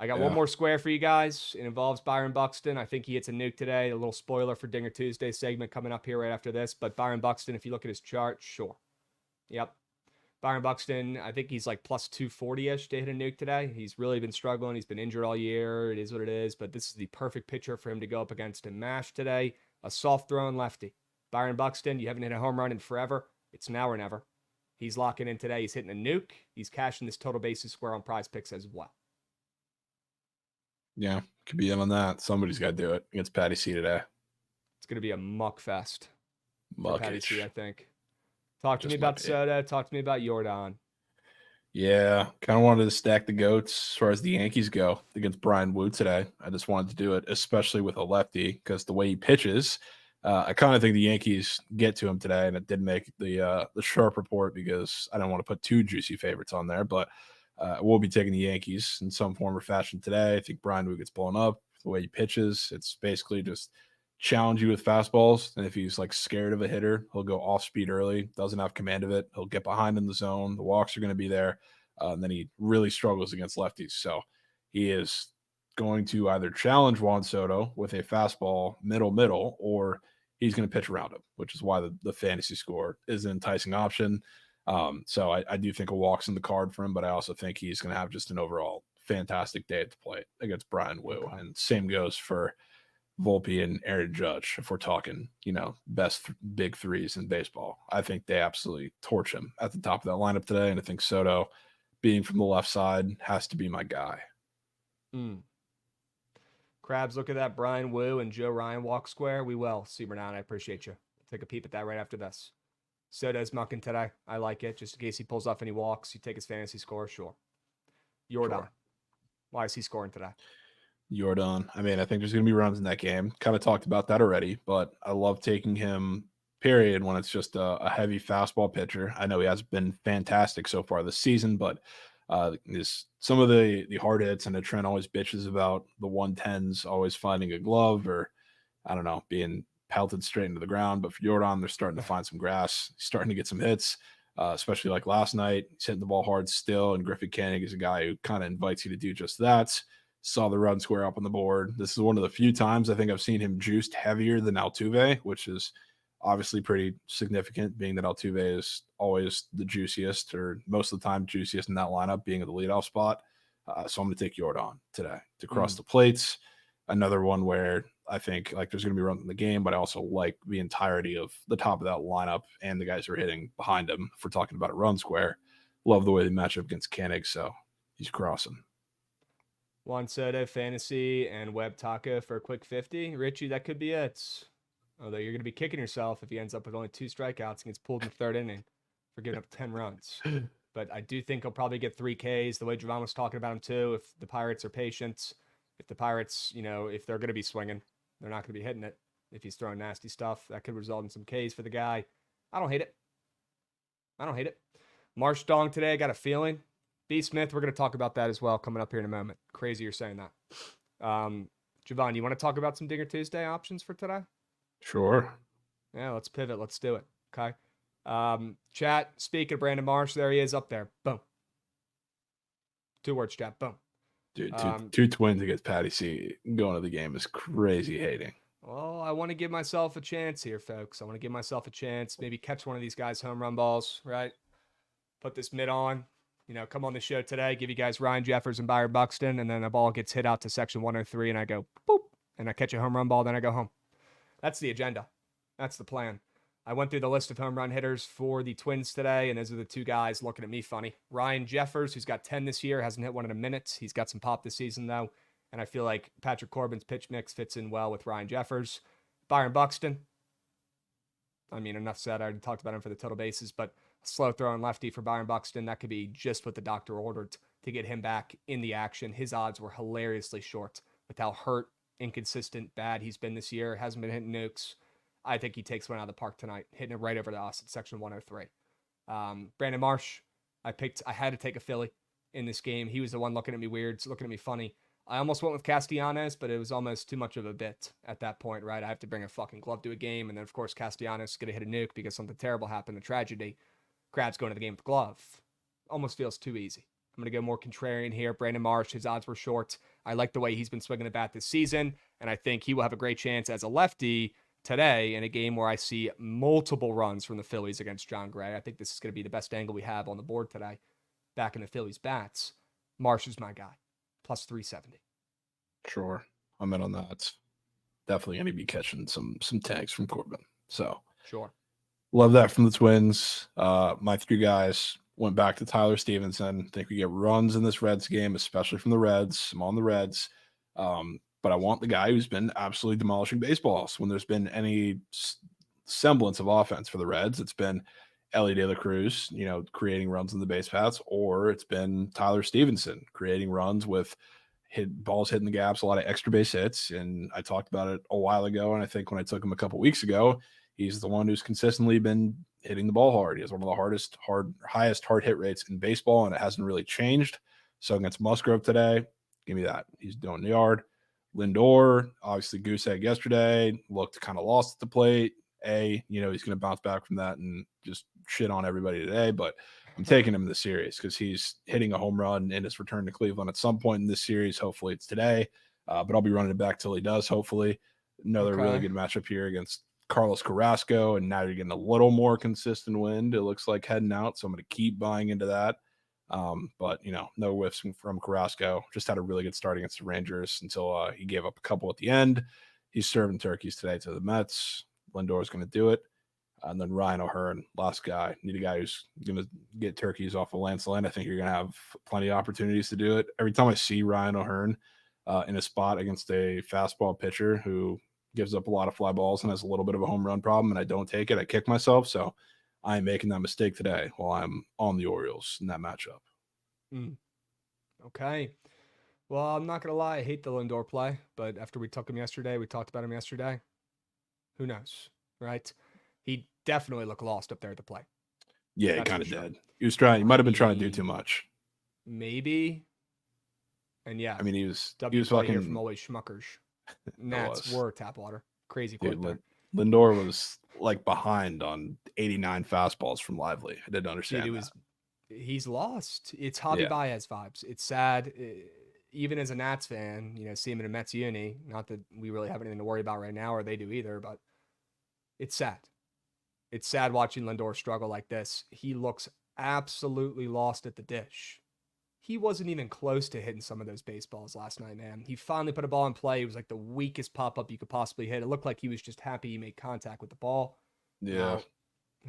I got one more square for you guys. It involves Byron Buxton. I think he hits a nuke today. A little spoiler for Dinger Tuesday segment coming up here right after this. But Byron Buxton, if you look at his chart, sure. Yep. Byron Buxton, I think he's like plus 240-ish to hit a nuke today. He's really been struggling. He's been injured all year. It is what it is. But this is the perfect pitcher for him to go up against and mash today. A soft-throwing lefty. Byron Buxton, you haven't hit a home run in forever. It's now or never. He's locking in today. He's hitting a nuke. He's cashing this total bases square on Prize Picks as well. Yeah, could be in on that. Somebody's got to do it against Patty C today. It's going to be a muck fest for Patty C, I think. Talk to Just me about Soto. Talk to me about Jordan. Yeah, kind of wanted to stack the goats as far as the Yankees go against Brian Wu today. I just wanted to do it, especially with a lefty, because the way he pitches, I kind of think the Yankees get to him today, and it did make the sharp report because I don't want to put two juicy favorites on there, but we'll be taking the Yankees in some form or fashion today. I think Brian Wu gets blown up the way he pitches. It's basically just challenge you with fastballs, and if he's like scared of a hitter, he'll go off speed early, doesn't have command of it, he'll get behind in the zone, the walks are going to be there, and then he really struggles against lefties. So he is going to either challenge Juan Soto with a fastball middle, or he's going to pitch around him, which is why the fantasy score is an enticing option. So I do think a walk's in the card for him, but I also think he's going to have just an overall fantastic day at the plate against Brian Wu. Okay. And same goes for Volpe and Aaron Judge. If we're talking, best big threes in baseball, I think they absolutely torch him at the top of that lineup today. And I think Soto, being from the left side, has to be my guy. Krabs, look at that Brian Wu and Joe Ryan walk square. We will. Super Brown, I appreciate you. Take a peep at that right after this. Soto's mucking today. I like it. Just in case he pulls off any walks, you take his fantasy score, sure. Jordan. Sure. Why is he scoring today? Jordan. I mean, I think there's going to be runs in that game. Kind of talked about that already, but I love taking him, period, when it's just a heavy fastball pitcher. I know he has been fantastic so far this season, but some of the hard hits, and the Trent always bitches about the 110s always finding a glove or, I don't know, being pelted straight into the ground. But for Jordan, they're starting to find some grass. He's starting to get some hits, especially like last night. He's hitting the ball hard still, and Griffin Koenig is a guy who kind of invites you to do just that. Saw the run square up on the board. This is one of the few times I think I've seen him juiced heavier than Altuve, which is obviously pretty significant, being that Altuve is always the juiciest, or most of the time juiciest in that lineup, being at the leadoff spot. So I'm going to take Jordan today to cross the plates. another one where I think like there's going to be runs in the game, but I also like the entirety of the top of that lineup and the guys who are hitting behind him. If we're talking about a run square, love the way they match up against Koenig, so he's crossing. Juan Soto, Fantasy, and Web Taco for a quick 50. Richie, that could be it. Although you're going to be kicking yourself if he ends up with only 2 strikeouts and gets pulled in the 3rd inning for giving up 10 runs. But I do think he'll probably get 3 Ks, the way Jovan was talking about him too, if the Pirates are patient. If the Pirates, if they're going to be swinging, they're not going to be hitting it. If he's throwing nasty stuff, that could result in some Ks for the guy. I don't hate it. Marsh Dong today, I got a feeling. B. Smith, we're going to talk about that as well coming up here in a moment. Crazy you're saying that. Jovan, you want to talk about some Dinger Tuesday options for today? Sure. Yeah, let's pivot. Let's do it. Okay. Chat, speaking of Brandon Marsh, there he is up there. Boom. 2 words, chat. Boom. Dude, two twins against Patty C going to the game is crazy hating. Well, I want to give myself a chance here, folks. I want to give myself a chance. Maybe catch one of these guys' home run balls, right? Put this mitt on. Come on the show today, give you guys Ryan Jeffers and Byron Buxton, and then a ball gets hit out to section 103, and I go, boop, and I catch a home run ball, then I go home. That's the agenda. That's the plan. I went through the list of home run hitters for the Twins today, and those are the 2 guys looking at me funny. Ryan Jeffers, who's got 10 this year, hasn't hit one in a minute. He's got some pop this season, though, and I feel like Patrick Corbin's pitch mix fits in well with Ryan Jeffers. Byron Buxton, enough said. I already talked about him for the total bases, but slow throwing lefty for Byron Buxton. That could be just what the doctor ordered to get him back in the action. His odds were hilariously short with how hurt, inconsistent, bad he's been this year. Hasn't been hitting nukes. I think he takes one out of the park tonight, hitting it right over to us at section 103. Brandon Marsh, I had to take a Philly in this game. He was the one looking at me weird, looking at me funny. I almost went with Castellanos, but it was almost too much of a bit at that point, right? I have to bring a fucking glove to a game, and then, of course, Castellanos is going to hit a nuke because something terrible happened, a tragedy. Krabs going to the game with glove. Almost feels too easy. I'm going to go more contrarian here. Brandon Marsh, his odds were short. I like the way he's been swinging the bat this season, and I think he will have a great chance as a lefty today in a game where I see multiple runs from the Phillies against John Gray. I think this is going to be the best angle we have on the board today. Back in the Phillies bats, Marsh is my guy. Plus 370. Sure. I'm in on that. It's definitely going to be catching some tags from Corbin. So sure. Love that from the Twins. My 3 guys went back to Tyler Stevenson. Think we get runs in this Reds game, especially from the Reds. I'm on the Reds. But I want the guy who's been absolutely demolishing baseballs. When there's been any semblance of offense for the Reds, it's been Ellie De La Cruz, creating runs in the base paths, or it's been Tyler Stevenson creating runs with balls hitting the gaps, a lot of extra base hits. And I talked about it a while ago, and I think when I took him a couple weeks ago, he's the one who's consistently been hitting the ball hard. He has one of the highest hard hit rates in baseball, and it hasn't really changed. So against Musgrove today, give me that. He's doing the yard. Lindor, obviously goose egg yesterday, looked kind of lost at the plate. He's going to bounce back from that and just shit on everybody today. But I'm taking him in the series because he's hitting a home run in his return to Cleveland at some point in this series. Hopefully it's today, but I'll be running it back till he does, hopefully. Another really good matchup here against Carlos Carrasco, and now you're getting a little more consistent wind, it looks like, heading out, so I'm going to keep buying into that. But no whiffs from Carrasco. Just had a really good start against the Rangers until he gave up a couple at the end. He's serving turkeys today to the Mets. Lindor's going to do it. And then Ryan O'Hearn, last guy. Need a guy who's going to get turkeys off of Lance Lynn. I think you're going to have plenty of opportunities to do it. Every time I see Ryan O'Hearn in a spot against a fastball pitcher who gives up a lot of fly balls and has a little bit of a home run problem, and I don't take it, I kick myself. So I'm making that mistake today while I'm on the Orioles in that matchup. Okay. Well, I'm not going to lie. I hate the Lindor play, but after we talked about him yesterday. Who knows, right? He definitely looked lost up there at the plate. Yeah, he kind of did. He was trying. He might have been trying to do too much. Maybe. And yeah, I mean, he was fucking here from always Schmuckers. Nats were tap water. Crazy quote there. Lindor was like behind on 89 fastballs from Lively. I didn't understand. Dude, he's lost. It's Javi Baez vibes. It's sad. Even as a Nats fan, see him in a Mets uni. Not that we really have anything to worry about right now, or they do either, but it's sad. It's sad watching Lindor struggle like this. He looks absolutely lost at the dish. he wasn't even close to hitting some of those baseballs last night, man. He finally put a ball in play. It was like the weakest pop-up you could possibly hit. It looked like he was just happy he made contact with the ball. Yeah. Now,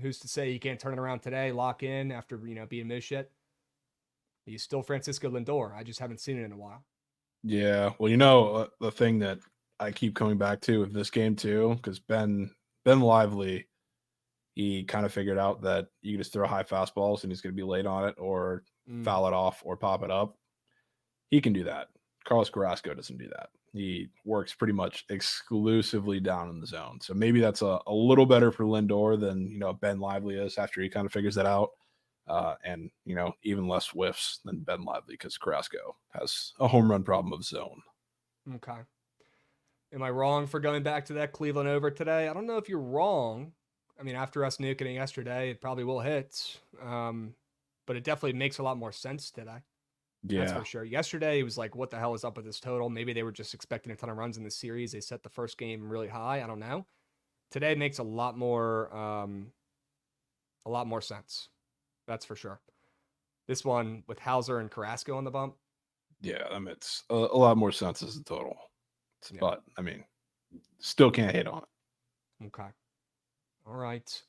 who's to say he can't turn it around today, lock in after, being missed shit? He's still Francisco Lindor. I just haven't seen it in a while. Yeah. Well, the thing that I keep coming back to with this game too, because Ben Lively, he kind of figured out that you can just throw high fastballs and he's going to be late on it or foul it off or pop it up. He can do that. Carlos Carrasco doesn't do that. He works pretty much exclusively down in the zone. So maybe that's a little better for Lindor than, Ben Lively is after he kind of figures that out. And, even less whiffs than Ben Lively because Carrasco has a home run problem of zone. Okay. Am I wrong for going back to that Cleveland over today? I don't know if you're wrong. I mean, after us nuking it yesterday, it probably will hit. But it definitely makes a lot more sense today. Yeah. That's for sure. Yesterday, it was like, what the hell is up with this total? Maybe they were just expecting a ton of runs in the series. They set the first game really high. I don't know. Today makes a lot more sense. That's for sure. This one with Hauser and Carrasco on the bump. Yeah, that makes a lot more sense as a total. Yeah. But, I mean, still can't hit on it. Okay. All right.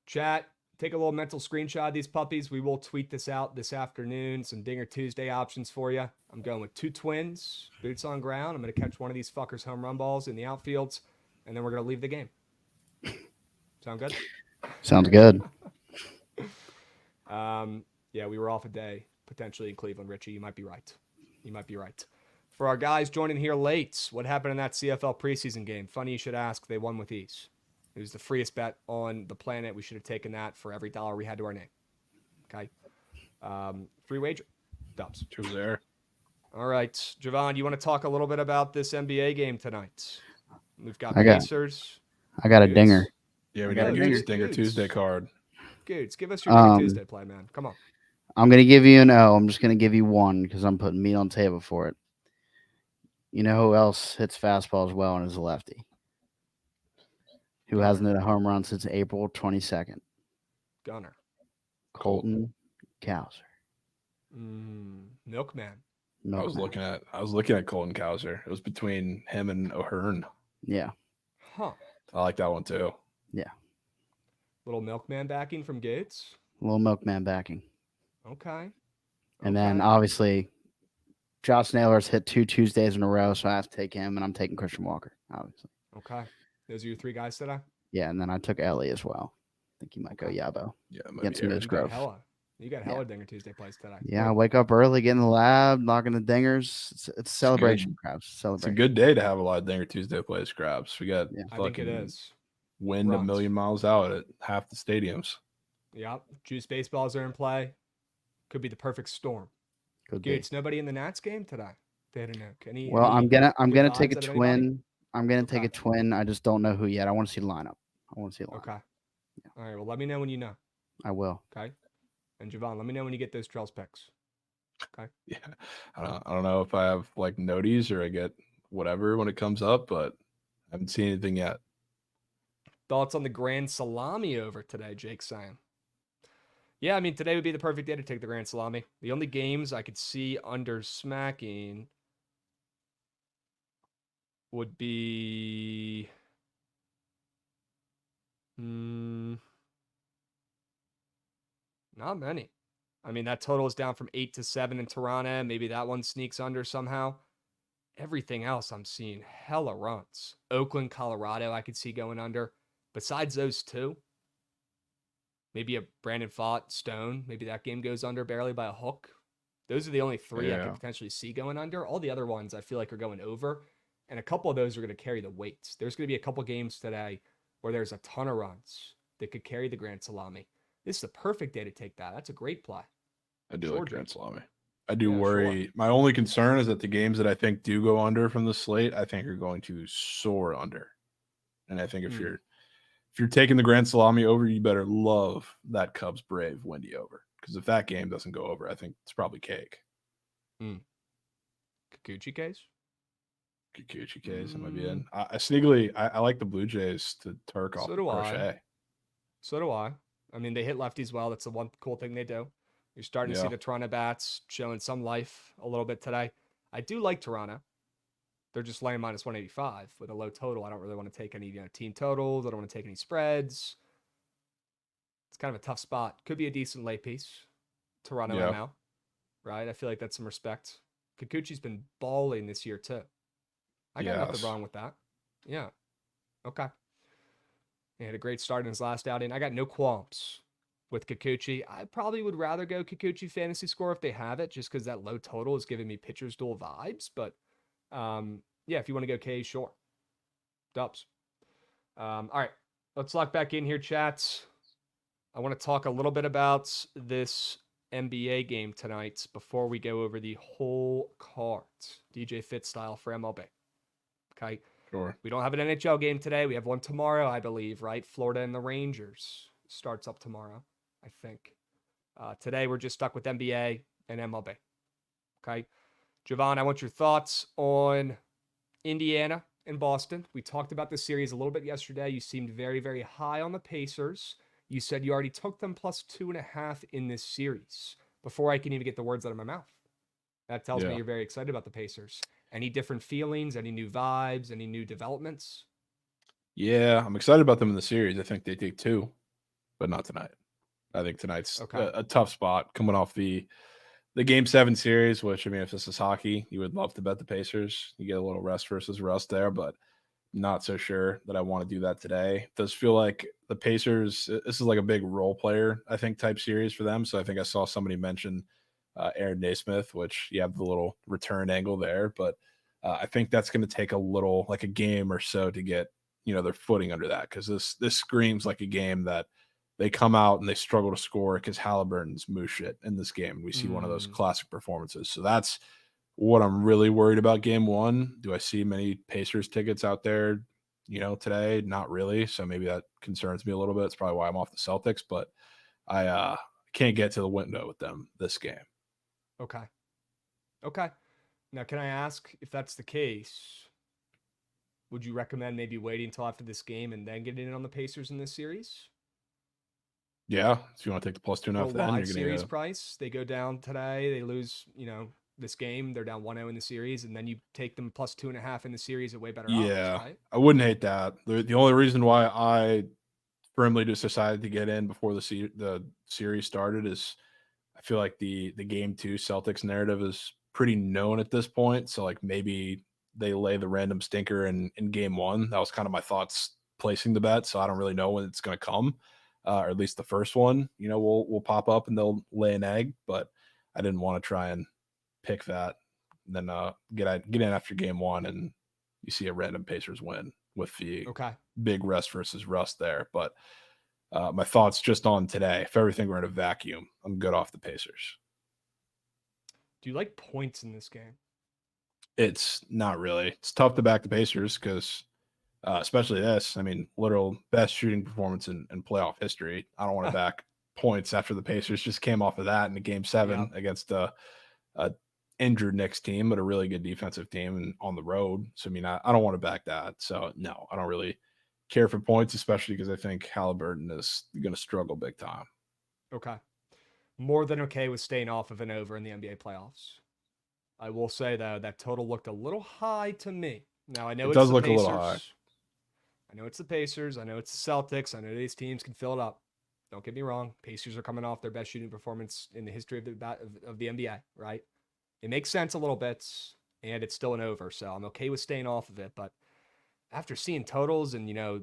Chat, take a little mental screenshot of these puppies. We will tweet this out this afternoon. Some Dinger Tuesday options for you. I'm going with 2 twins, boots on ground. I'm going to catch one of these fuckers home run balls in the outfields, and then we're going to leave the game. Sound good? Sounds good. Yeah, we were off a day, potentially in Cleveland, Richie. You might be right. For our guys joining here late, what happened in that CFL preseason game? Funny you should ask. They won with ease. It was the freest bet on the planet. We should have taken that for every dollar we had to our name. Okay. Free wager. Dubs. True there. All right. Jovan, you want to talk a little bit about this NBA game tonight? We've got Pacers. I got a dinger. Yeah, we got a Dinger Tuesday card. Goods, give us your Dinger Tuesday play, man. Come on. I'm going to give you an O. I'm just going to give you one because I'm putting meat on the table for it. You know who else hits fastballs well and is a lefty? Who hasn't hit a home run since April 22nd? Gunner. Colton Cowser. Milkman. I was looking at Colton Cowser. It was between him and O'Hearn. Yeah. Huh. I like that one too. Yeah. Little Milkman backing from Gates. Little Milkman backing. Okay. And then obviously Josh Naylor's hit 2 Tuesdays in a row, so I have to take him, and I'm taking Christian Walker, obviously. Okay. Those are your 3 guys today? Yeah, and then I took Ellie as well. I think he might go Yabo. Yeah, get some Moose Grove. You got hella Dinger Tuesday plays today. Yeah, I wake up early, get in the lab, knocking the dingers. It's a celebration, Krabs. Celebration. It's a good day to have a lot of Dinger Tuesday plays, Krabs. We got I think it is. Wind runs. A million miles out at half the stadiums. Yep. Juice baseballs are in play. Could be the perfect storm. It's nobody in the Nats game today. They had a nuke. I'm gonna take a twin. I'm gonna take a twin. I just don't know who yet. I want to see the lineup. Okay. Yeah. All right. Well, let me know when you know. I will. Okay. And Jovan, let me know when you get those trails picks. Okay. Yeah. I don't know if I have like noties or I get whatever when it comes up, but I haven't seen anything yet. Thoughts on the Grand Salami over today, Jake saying? Yeah, I mean, today would be the perfect day to take the Grand Salami. The only games I could see under smacking would be... not many. I mean, that total is down from 8 to 7 in Toronto. Maybe that one sneaks under somehow. Everything else, I'm seeing hella runs. Oakland, Colorado, I could see going under. Besides those 2, maybe a Brandon Pfaadt, Stone. Maybe that game goes under barely by a hook. Those are the only 3 I could potentially see going under. All the other ones I feel like are going over. And a couple of those are going to carry the weights. There's going to be a couple games today where there's a ton of runs that could carry the Grand Salami. This is the perfect day to take that. That's a great play. I do like Grand Salami. I do worry. Sure. My only concern is that the games that I think do go under from the slate, I think are going to soar under. And I think if you're taking the Grand Salami over, you better love that Cubs Brave Windy over. Because if that game doesn't go over, I think it's probably cake. Kikuchi case? Kikuchi case, I might be in. I like the Blue Jays to Turk off the crochet. So do I. I mean, they hit lefties well. That's the one cool thing they do. You're starting to see the Toronto Bats showing some life a little bit today. I do like Toronto. They're just laying minus 185 with a low total. I don't really want to take any team totals. I don't want to take any spreads. It's kind of a tough spot. Could be a decent lay piece. Toronto ML, right? I feel like that's some respect. Kikuchi's been balling this year too. I got nothing wrong with that. Yeah. Okay. He had a great start in his last outing. I got no qualms with Kikuchi. I probably would rather go Kikuchi fantasy score if they have it, just because that low total is giving me pitcher's duel vibes. But yeah, if you want to go K, sure. Dubs. All right. Let's lock back in here, chats. I want to talk a little bit about this NBA game tonight before we go over the whole card. DJ Fit style for MLB. Okay. Sure. We don't have an NHL game today. We have one tomorrow, I believe, right? Florida and the Rangers starts up tomorrow, I think. Today, we're just stuck with NBA and MLB. Okay. Jovan, I want your thoughts on Indiana and Boston. We talked about this series a little bit yesterday. You seemed very, very high on the Pacers. You said you already took them plus 2.5 in this series before I can even get the words out of my mouth. That tells me you're very excited about the Pacers. Any different feelings, any new vibes, any new developments? Yeah, I'm excited about them in the series. I think they take 2, but not tonight. I think tonight's a tough spot coming off the Game 7 series, which, I mean, if this is hockey, you would love to bet the Pacers. You get a little rest versus rust there, but not so sure that I want to do that today. It does feel like the Pacers, this is like a big role player, I think, type series for them. So I think I saw somebody mention Aaron Naismith, which you have the little return angle there. But I think that's going to take a little, like a game or so to get, their footing under that. Because this screams like a game that they come out and they struggle to score because Halliburton's moose shit in this game. We see one of those classic performances. So that's what I'm really worried about game 1. Do I see many Pacers tickets out there, today? Not really. So maybe that concerns me a little bit. It's probably why I'm off the Celtics, but I can't get to the window with them this game. Okay. Now, can I ask, if that's the case, would you recommend maybe waiting until after this game and then getting in on the Pacers in this series? Yeah. So you want to take the plus 2.5 then? Live series price. They go down today. They lose, this game. They're down 1-0 in the series, and then you take them plus 2.5 in the series at way better odds, right? I wouldn't hate that. The only reason why I firmly just decided to get in before the series started is I feel like the game 2 Celtics narrative is pretty known at this point. So like maybe they lay the random stinker in game 1. That was kind of my thoughts placing the bet. So I don't really know when it's going to come, or at least the first one, will pop up and they'll lay an egg. But I didn't want to try and pick that, and then get in after game 1 and you see a random Pacers win with the big rest versus rust there. But my thoughts just on today, if everything were in a vacuum, I'm good off the Pacers. Do you like points in this game? It's not really. It's tough to back the Pacers because especially this, I mean, literal best shooting performance in playoff history. I don't want to back points after the Pacers just came off of that in the game 7 against a injured Knicks team, but a really good defensive team and on the road. So, I mean, I don't want to back that. So, no, I don't really care for points, especially because I think Halliburton is going to struggle big time. Okay. More than okay with staying off of an over in the NBA playoffs. I will say, though, that total looked a little high to me. Now, I know it does look Pacers. A little high. I know it's the Pacers. I know it's the Celtics. I know these teams can fill it up. Don't get me wrong. Pacers are coming off their best shooting performance in the history of the NBA, right? It makes sense a little bit, and it's still an over, so I'm okay with staying off of it. But after seeing totals and, the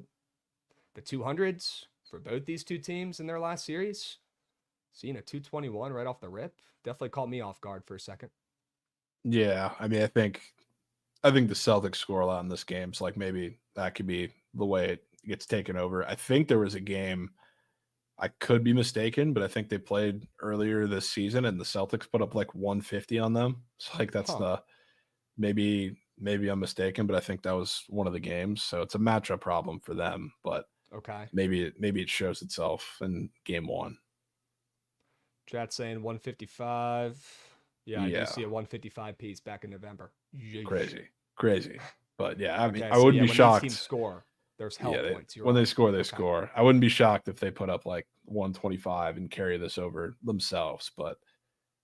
200s for both these two teams in their last series, seeing a 221 right off the rip definitely caught me off guard for a second. Yeah, I mean, I think the Celtics score a lot in this game, so like maybe that could be the way it gets taken over. I think there was a game, I could be mistaken, but I think they played earlier this season and the Celtics put up like 150 on them. So like that's maybe I'm mistaken, but I think that was one of the games. So it's a matchup problem for them, but maybe it shows itself in game 1. Chat saying 155. Yeah, I do see a 155 piece back in November. Crazy. But yeah, I mean, I wouldn't be shocked. Teams score, There's hell points. When they score, they Okay. score. I wouldn't be shocked if they put up like 125 and carry this over themselves, but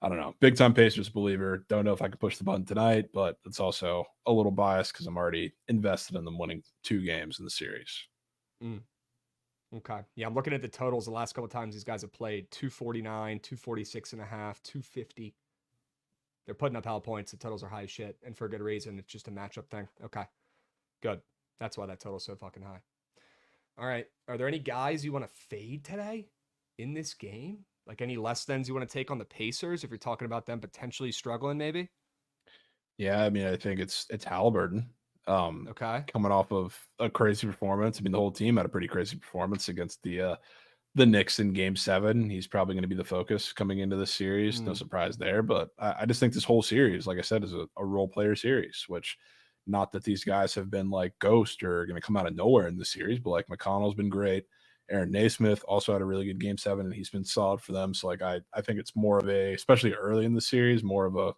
I don't know. Big time Pacers believer. Don't know if I can push the button tonight, but it's also a little biased because I'm already invested in them winning 2 games in the series. Okay. Yeah, I'm looking at the totals the last couple of times these guys have played. 249, 246 and a half, 250. They're putting up hell points. The totals are high as shit, and for a good reason. It's just a matchup thing. Okay. Good. That's why that total's so fucking high. All right. Are there any guys you want to fade today in this game? Like any less thans you want to take on the Pacers if you're talking about them potentially struggling, maybe? Yeah, I mean, I think it's Halliburton. Okay. Coming off of a crazy performance. I mean, the whole team had a pretty crazy performance against the Knicks in Game 7. He's probably going to be the focus coming into this series. No surprise there. But I just think this whole series, like I said, is a role player series, which not that these guys have been like ghost or going to come out of nowhere in the series, but like McConnell's been great. Aaron Naismith also had a really good Game 7, and he's been solid for them. So like I think it's more of a, especially early in the series, more of a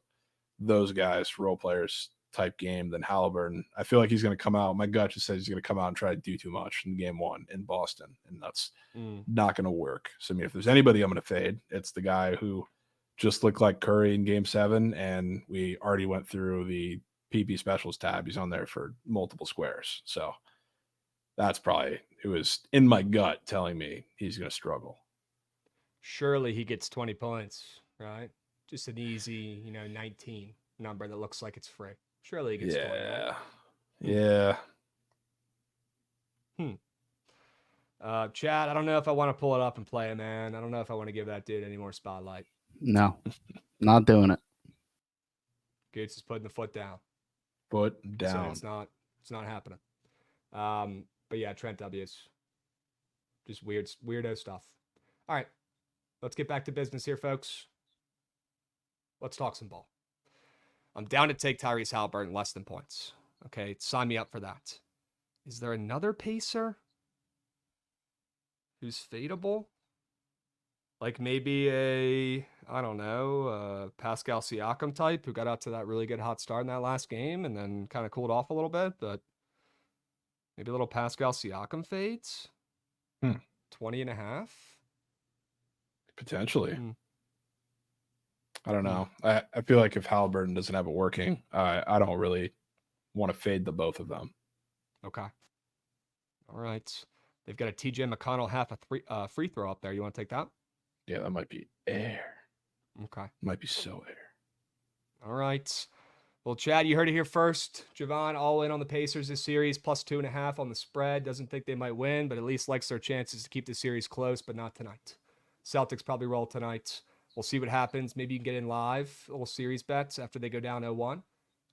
those guys, role players type game than Halliburton. I feel like he's going to come out. My gut just says he's going to come out and try to do too much in Game 1 in Boston, and that's not going to work. So I mean, if there's anybody I'm going to fade, it's the guy who just looked like Curry in Game 7, and we already went through the PP specials tab. He's on there for multiple squares. So that's probably, it was in my gut telling me he's going to struggle. Surely he gets 20 points, right? Just an easy, 19 number that looks like it's free. Surely he gets 20, right? Yeah. Chad, I don't know if I want to pull it up and play it, man. I don't know if I want to give that dude any more spotlight. No, not doing it. Gates is putting the foot down. Foot down. So it's not happening. But yeah, Trent W's. Just weirdo stuff. All right. Let's get back to business here, folks. Let's talk some ball. I'm down to take Tyrese Halliburton less than points. Okay, sign me up for that. Is there another pacer who's fadeable? Like maybe Pascal Siakam type who got out to that really good hot start in that last game and then kind of cooled off a little bit, but maybe a little Pascal Siakam fades? 20 and a half? Potentially. I don't know. I feel like if Halliburton doesn't have it working, I don't really want to fade the both of them. Okay. All right. They've got a TJ McConnell half a free throw up there. You want to take that? Yeah, that might be air. Okay. Might be so air. All right. Well, Chad, you heard it here first. Jovan all in on the Pacers this series, plus 2.5 on the spread. Doesn't think they might win, but at least likes their chances to keep the series close, but not tonight. Celtics probably roll tonight. We'll see what happens. Maybe you can get in live little series bets after they go down 0-1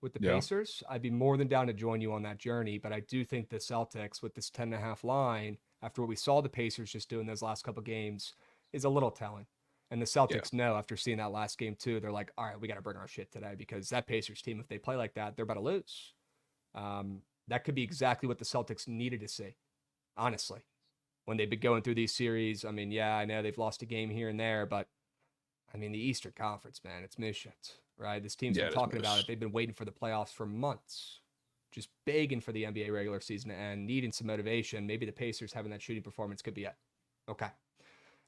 with the Pacers. I'd be more than down to join you on that journey, but I do think the Celtics with this 10.5 line, after what we saw the Pacers just doing those last couple games, is a little telling. And the Celtics know after seeing that last game too, they're like, all right, we got to bring our shit today because that Pacers team, if they play like that, they're about to lose. That could be exactly what the Celtics needed to see, honestly. When they've been going through these series, I mean, yeah, I know they've lost a game here and there, but I mean, the Eastern Conference, man, it's shit, right? This team's been talking about it. They've been waiting for the playoffs for months, just begging for the NBA regular season to end, needing some motivation. Maybe the Pacers having that shooting performance could be it. Okay.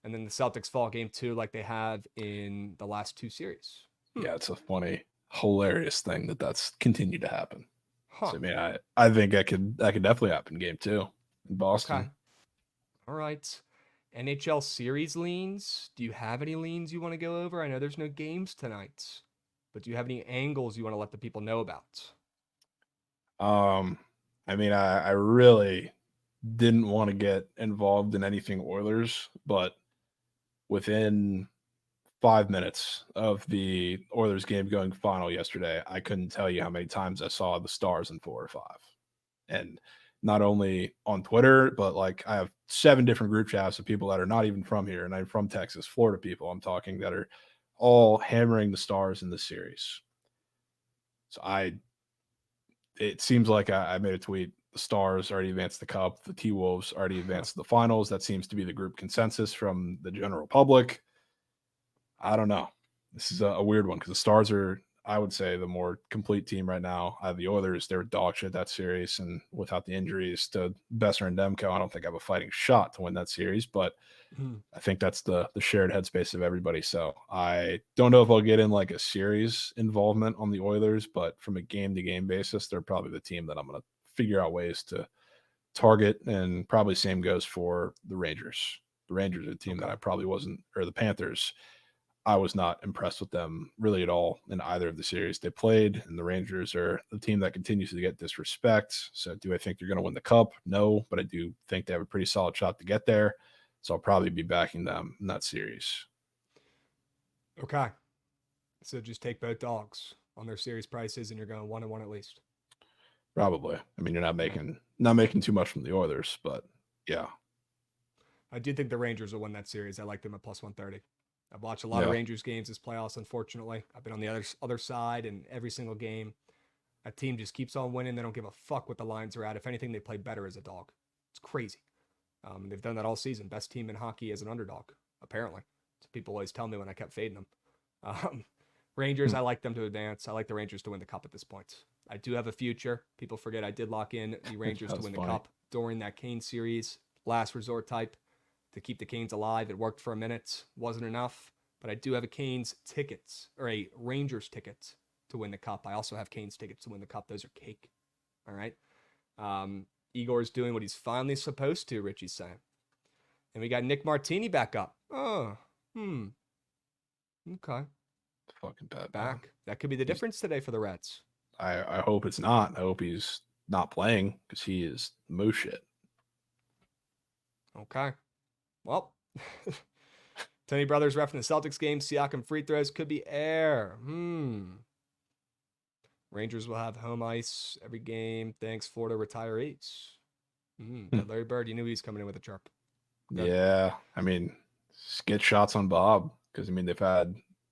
And then the Celtics fall game 2 like they have in the last 2 series. Yeah, it's a funny, hilarious thing that's continued to happen. Huh. So, I mean, I think that could definitely happen game 2 in Boston. Okay. All right. NHL series leans. Do you have any leans you want to go over? I know there's no games tonight, but do you have any angles you want to let the people know about? I mean, I really didn't want to get involved in anything Oilers, but within 5 minutes of the Oilers game going final yesterday, I couldn't tell you how many times I saw the Stars in 4 or 5. And not only on Twitter, but like I have 7 different group chats of people that are not even from here. And I'm from Texas, Florida people I'm talking that are all hammering the Stars in this series. So it seems like I made a tweet. The Stars already advanced the Cup. The T-Wolves already advanced to the finals. That seems to be the group consensus from the general public. I don't know. This is a weird one because the Stars are, I would say the more complete team right now. I have the Oilers. They were dog shit that series, and without the injuries to Besser and Demko, I don't think I have a fighting shot to win that series. But I think that's the shared headspace of everybody. So I don't know if I'll get in like a series involvement on the Oilers, but from a game to game basis, they're probably the team that I'm going to figure out ways to target. And probably same goes for the Rangers. The Rangers are a team that I probably wasn't, or the Panthers. I was not impressed with them really at all in either of the series they played. And the Rangers are the team that continues to get disrespect. So do I think they're going to win the cup? No, but I do think they have a pretty solid shot to get there. So I'll probably be backing them in that series. Okay. So just take both dogs on their series prices and you're going 1-1 at least. Probably. I mean, you're not making too much from the Oilers, but yeah. I do think the Rangers will win that series. I like them at plus 130. I've watched a lot of Rangers games this playoffs, unfortunately. I've been on the other side, and every single game, a team just keeps on winning. They don't give a fuck what the lines are at. If anything, they play better as a dog. It's crazy. They've done that all season. Best team in hockey as an underdog, apparently. So people always tell me when I kept fading them. Rangers, I like them to advance. I like the Rangers to win the cup at this point. I do have a future. People forget I did lock in the Rangers to win the cup during that Kane series, last resort type. To keep the Canes alive. It worked for a minute. Wasn't enough. But I do have a Canes tickets, or a Rangers ticket to win the cup. I also have Canes tickets to win the cup. Those are cake. All right. Igor's doing what he's finally supposed to, Richie's saying. And we got Nick Martini back up. Oh. Okay. Fucking bad. Back. That could be the difference today for the Reds. I hope it's not. I hope he's not playing because he is moo shit. Okay. Well, Tony Brothers ref in the Celtics game. Siakam free throws could be air. Rangers will have home ice every game. Thanks, Florida retirees. Larry Bird, you knew he was coming in with a chirp. Good. Yeah. I mean, get shots on Bob because, I mean,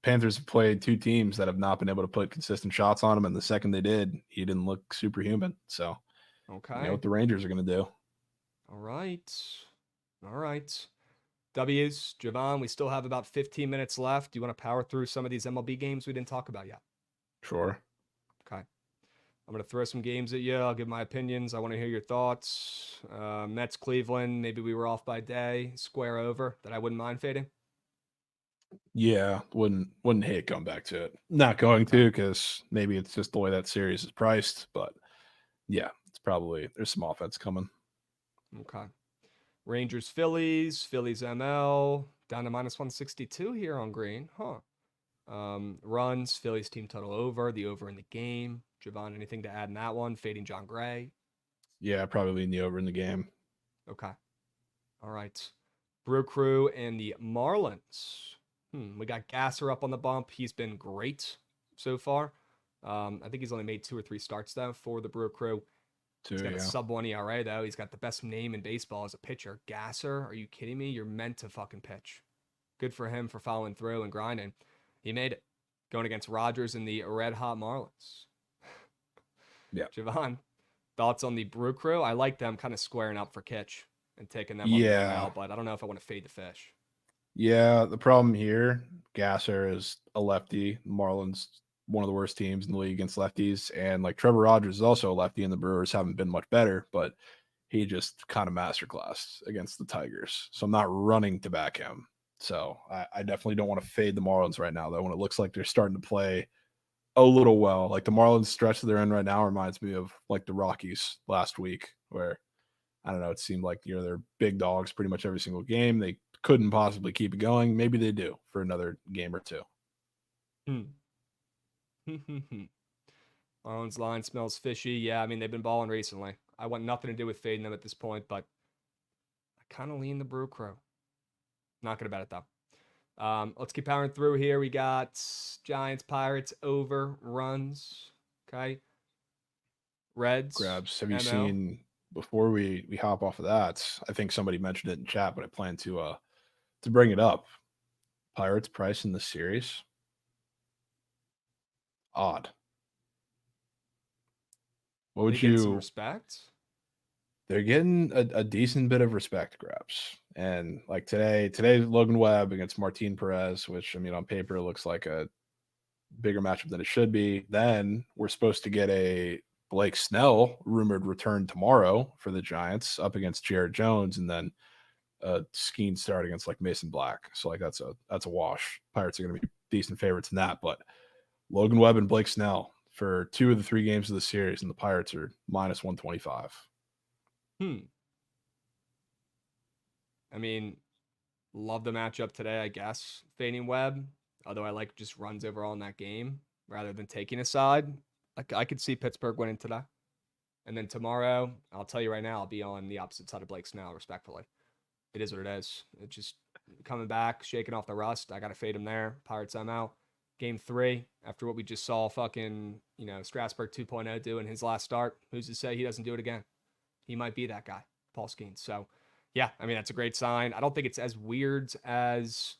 Panthers have played two teams that have not been able to put consistent shots on him. And the second they did, he didn't look superhuman. So, okay. You know what the Rangers are going to do. All right. W's, Jovan, we still have about 15 minutes left. Do you want to power through some of these MLB games we didn't talk about yet? Sure. Okay. I'm going to throw some games at you. I'll give my opinions. I want to hear your thoughts. Mets, Cleveland, maybe we were off by day. Square over that I wouldn't mind fading. Yeah, wouldn't hate going back to it. Not going to because maybe it's just the way that series is priced. But yeah, it's probably there's some offense coming. Okay. Rangers, Phillies ML down to minus 162 here on green. Runs, Phillies team total over, the over in the game. Jovan, anything to add in that one? Fading John Gray. Yeah, probably lean the over in the game. Okay. All right. Brew Crew and the Marlins. We got Gasser up on the bump. He's been great so far. I think he's only made 2 or 3 starts, though, for the Brew Crew. He's got a sub-1 ERA, though. He's got the best name in baseball as a pitcher. Gasser, are you kidding me? You're meant to fucking pitch. Good for him for following through and grinding. He made it. Going against Rogers and the red-hot Marlins. Yeah. Jovan, thoughts on the Brew Crew? I like them kind of squaring up for Kitch and taking them on the NL, but I don't know if I want to fade the fish. Yeah, the problem here, Gasser is a lefty. Marlins, one of the worst teams in the league against lefties. And like Trevor Rogers is also a lefty, and the Brewers haven't been much better, but he just kind of masterclassed against the Tigers. So I'm not running to back him. So I definitely don't want to fade the Marlins right now, though, when it looks like they're starting to play a little well. Like the Marlins stretch that they're in right now reminds me of like the Rockies last week, where I don't know, it seemed like they're big dogs pretty much every single game. They couldn't possibly keep it going. Maybe they do for another game or two. Marlins line smells fishy. Yeah, I mean, they've been balling recently. I want nothing to do with fading them at this point, but I kind of lean the Brew Crew. Not going to bet it, though. Let's keep powering through here. We got Giants, Pirates, over, runs. Okay. Reds. Krabs, have you ML. seen, before we hop off of that, I think somebody mentioned it in chat, but I plan to bring it up. Pirates price in the series. Odd. What would you some respect? They're getting a decent bit of respect, Krabs. And like today Logan Webb against Martin Perez, which I mean on paper looks like a bigger matchup than it should be. Then we're supposed to get a Blake Snell rumored return tomorrow for the Giants up against Jared Jones, and then Skeen start against like Mason Black. So like that's a wash. Pirates are going to be decent favorites in that, but Logan Webb and Blake Snell for 2 of the 3 games of the series, and the Pirates are minus 125. I mean, love the matchup today, I guess. Fading Webb, although I like just runs overall in that game rather than taking a side. I could see Pittsburgh winning today. And then tomorrow, I'll tell you right now, I'll be on the opposite side of Blake Snell, respectfully. It is what it is. It's just coming back, shaking off the rust. I got to fade him there. Pirates, I'm out. Game 3, after what we just saw fucking, Strasburg 2.0 do in his last start, who's to say he doesn't do it again? He might be that guy, Paul Skeens. So, yeah, I mean, that's a great sign. I don't think it's as weird as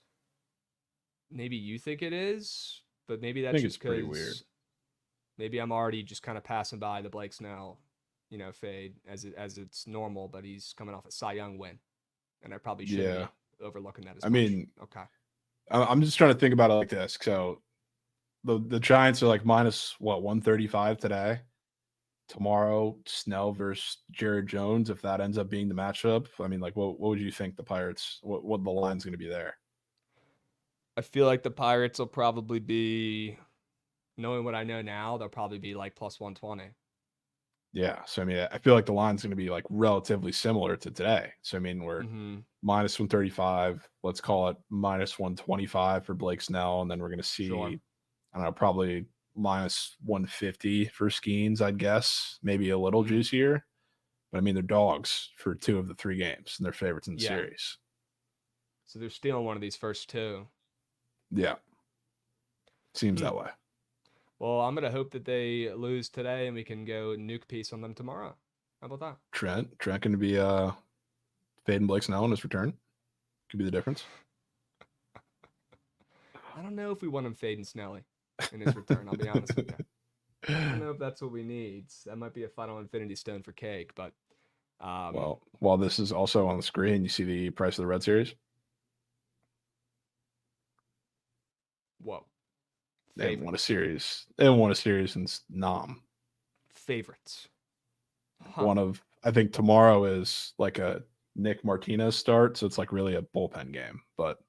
maybe you think it is, but maybe that's just pretty weird. Maybe I'm already just kind of passing by the Blake Snell, fade as it's normal, but he's coming off a Cy Young win, and I probably shouldn't be overlooking that as much. Mean, okay. I'm just trying to think about it like this. So the Giants are like minus 135 today. Tomorrow, Snell versus Jared Jones. If that ends up being the matchup, I mean, like, what would you think the Pirates? What the line's going to be there? I feel like the Pirates will probably be, knowing what I know now, they'll probably be like plus 120. Yeah. So, I mean, I feel like the line's going to be like relatively similar to today. So, I mean, we're minus 135. Let's call it minus 125 for Blake Snell. And then we're going to see, I don't know, probably minus 150 for Skeens, I'd guess. Maybe a little juicier. But, I mean, they're dogs for 2 of the 3 games, and they're favorites in the series. So they're stealing one of these first 2. Yeah. Seems that way. Well, I'm going to hope that they lose today and we can go nuke piece on them tomorrow. How about that? Trent going to be fading Blake Snell on his return. Could be the difference. I don't know if we want him fading Snelly in his return. I'll be honest with you. I don't know if that's what we need. That might be a final infinity stone for Cake, but well, while this is also on the screen, you see the price of the Red Series. Whoa. They haven't won a series. They haven't won a series since Nam. Favorites. I think tomorrow is like a Nick Martinez start, so it's like really a bullpen game. But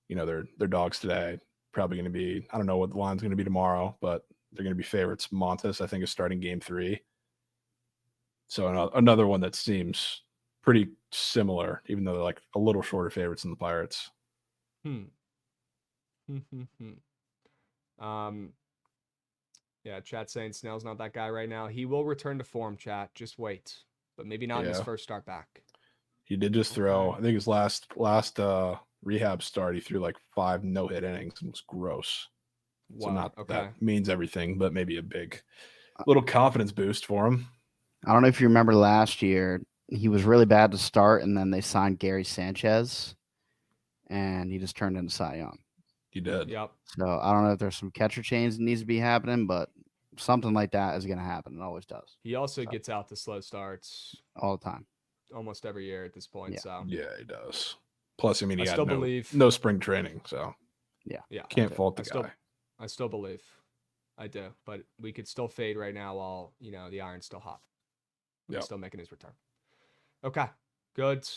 they're dogs today. Probably going to be, I don't know what the line's going to be tomorrow, but they're going to be favorites. Montes, I think, is starting game 3. So another one that seems pretty similar, even though they're like a little shorter favorites than the Pirates. Yeah, chat saying Snell's not that guy right now. He will return to form, chat. Just wait. But maybe not in his first start back. He did just throw, I think his last rehab start, he threw like 5 no-hit innings and was gross. Wow. So not that means everything, but maybe a big little confidence boost for him. I don't know if you remember last year, he was really bad to start, and then they signed Gary Sanchez, and he just turned into Cy Young. He did. Yep. So I don't know if there's some catcher change that needs to be happening, but something like that is going to happen. It always does. He also gets out to slow starts all the time, almost every year at this point. Yeah. So yeah, he does. Plus, I mean, he still believe no spring training, so yeah, can't fault the guy. I still believe, I do, but we could still fade right now while the iron's still hot. He's still making his return. Okay, good.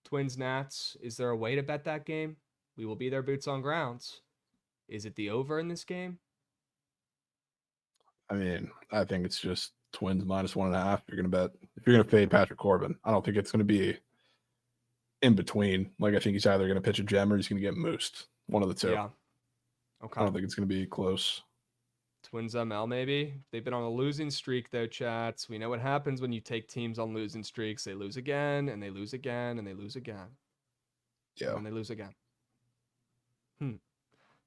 Twins Nats. Is there a way to bet that game? We will be there, boots on grounds. Is it the over in this game? I mean, I think it's just Twins minus 1.5. You're gonna bet if you're gonna fade Patrick Corbin. I don't think it's gonna be in between. Like, I think he's either gonna pitch a gem or he's gonna get moosed. One of the two. Yeah. Okay. I don't think it's gonna be close. Twins ML maybe. They've been on a losing streak though, chats. We know what happens when you take teams on losing streaks. They lose again and they lose again and they lose again. Yeah. And they lose again.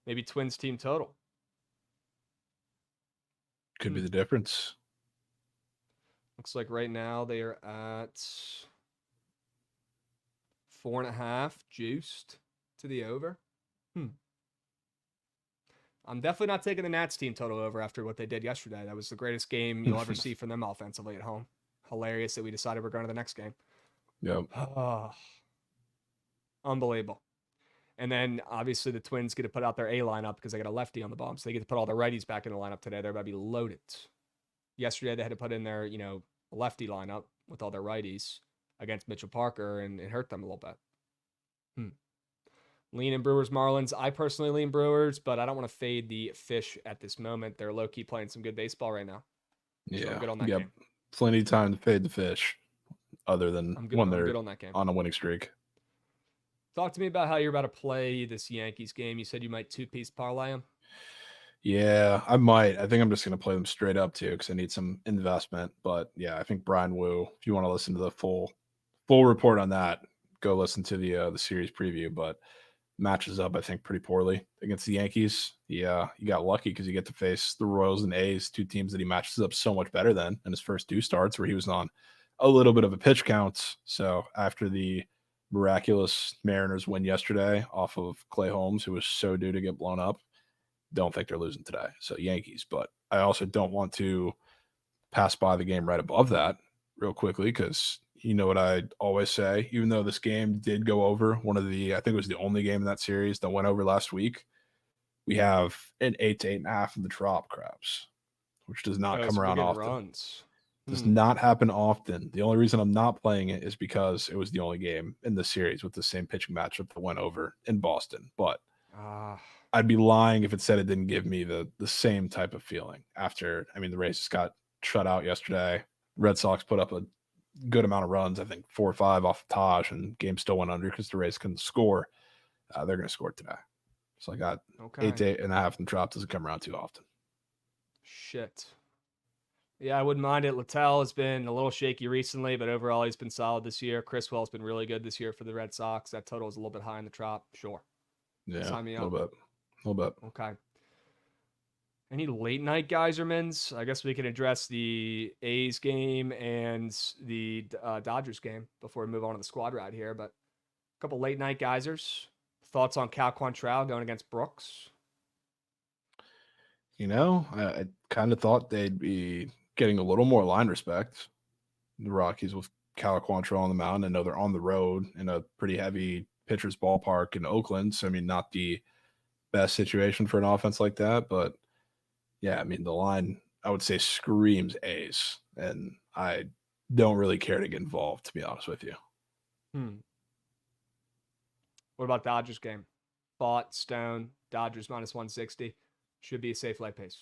Maybe Twins team total. Could be the difference. Looks like right now they are at 4.5 juiced to the over. I'm definitely not taking the Nats team total over after what they did yesterday. That was the greatest game you'll ever see from them offensively at home. Hilarious that we decided we're going to the next game. Yep. Unbelievable. And then obviously the Twins get to put out their A lineup because they got a lefty on the bump. So they get to put all their righties back in the lineup today. They're about to be loaded. Yesterday they had to put in their, lefty lineup with all their righties against Mitchell Parker, and it hurt them a little bit. Lean in Brewers Marlins. I personally lean Brewers, but I don't want to fade the Fish at this moment. They're low-key playing some good baseball right now. Yeah, so I'm good on that game. Plenty of time to fade the Fish, other than when they're good on that game. On a winning streak. Talk to me about how you're about to play this Yankees game. You said you might two-piece parlay them. Yeah, I might. I think I'm just going to play them straight up too because I need some investment. But yeah, I think Brian Wu. If you want to listen to the full report on that, go listen to the series preview. But matches up, I think, pretty poorly against the Yankees. Yeah, you got lucky because you get to face the Royals and A's, two teams that he matches up so much better than in his first two starts, where he was on a little bit of a pitch count. So after the miraculous Mariners win yesterday off of Clay Holmes, who was so due to get blown up, don't think they're losing today. So Yankees, but I also don't want to pass by the game right above that real quickly because you know what I always say, even though this game did go over, I think it was the only game in that series that went over last week, we have an 8 to 8.5 in the Trop, Krabs, which does not come around often. Runs. Does not happen often. The only reason I'm not playing it is because it was the only game in the series with the same pitching matchup that went over in Boston. But I'd be lying if it said it didn't give me the same type of feeling after. I mean, the Rays just got shut out yesterday. Red Sox put up a good amount of runs, I think 4 or 5 off of Taj, and game still went under because the Rays couldn't score. They're going to score today. So I got 8 to 8.5 and Trop doesn't come around too often. Shit. Yeah, I wouldn't mind it. Littell has been a little shaky recently, but overall he's been solid this year. Criswell's been really good this year for the Red Sox. That total is a little bit high in the Trop. Sure. Yeah, sign me a up. little bit. Okay. Any late night Geysermans? I guess we can address the A's game and the Dodgers game before we move on to the squad ride here. But a couple late night Geysers. Thoughts on Cal Quantrill going against Brooks? I kind of thought they'd be getting a little more line respect. The Rockies with Cal Quantrill on the mound. I know they're on the road in a pretty heavy pitcher's ballpark in Oakland. So, I mean, not the best situation for an offense like that. But, yeah, I mean, the line, I would say, screams A's. And I don't really care to get involved, to be honest with you. What about Dodgers game? Bought, Stone, Dodgers minus 160. Should be a safe light pace.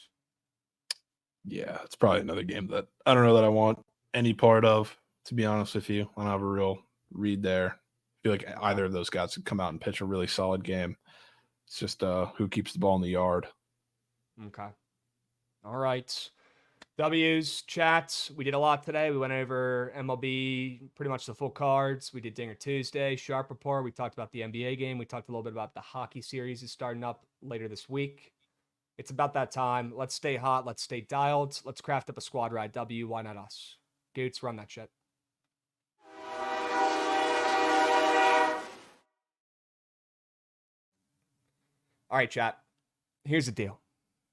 Yeah, it's probably another game that I don't know that I want any part of, to be honest with you. I don't have a real read there. I feel like either of those guys could come out and pitch a really solid game. It's just who keeps the ball in the yard. Okay. All right. W's, chats. We did a lot today. We went over MLB, pretty much the full cards. We did Dinger Tuesday, Sharp Report. We talked about the NBA game. We talked a little bit about the hockey series is starting up later this week. It's about that time. Let's stay hot. Let's stay dialed. Let's craft up a squad ride. W, why not us? Goots, run that shit. All right, chat. Here's the deal.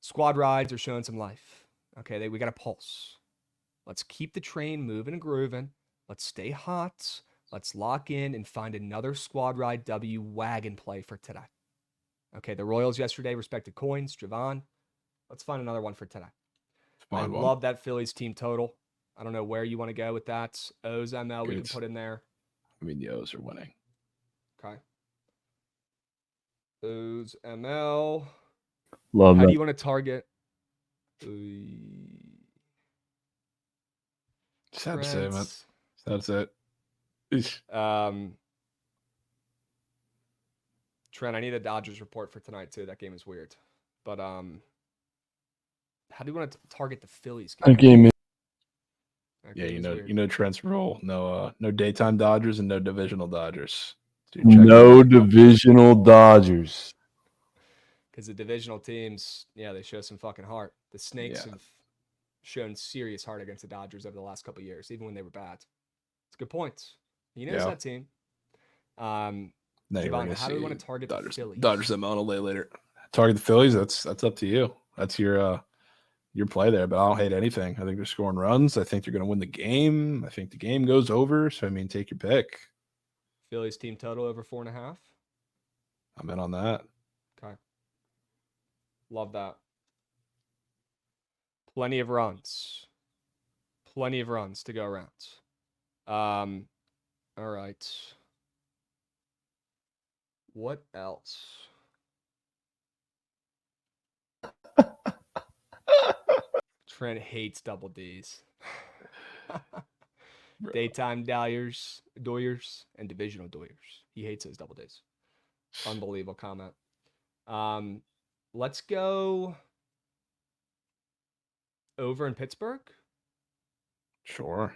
Squad rides are showing some life. Okay, we got a pulse. Let's keep the train moving and grooving. Let's stay hot. Let's lock in and find another squad ride W wagon play for today. Okay, the Royals yesterday respected coins. Jovan. Let's find another one for today. I love that Phillies team total. I don't know where you want to go with that. O's ML we can put in there. I mean, the O's are winning. Okay. O's ML. Love How that. do you want to target? Sad to say, man. That's it. Trent, I need a Dodgers report for tonight too. That game is weird. But how do you want to target the Phillies game? That game is Yeah, you know Trent's rule. No daytime Dodgers and no divisional Dodgers. no divisional Dodgers. Because the divisional teams, they show some fucking heart. The Snakes have shown serious heart against the Dodgers over the last couple of years, even when they were bad. It's a good point. He knows that team. Jovan, how do we want to target the Phillies? Dodgers I'm on a lay later. Target the Phillies. That's up to you. That's your play there. But I don't hate anything. I think they're scoring runs. I think they're going to win the game. I think the game goes over. So I mean, take your pick. Phillies team total over 4.5. I'm in on that. Okay. Love that. Plenty of runs. Plenty of runs to go around. All right. What else? Trent hates double D's. Daytime doyers, and divisional doyers. He hates those double D's. Unbelievable comment. Let's go over in Pittsburgh. Sure.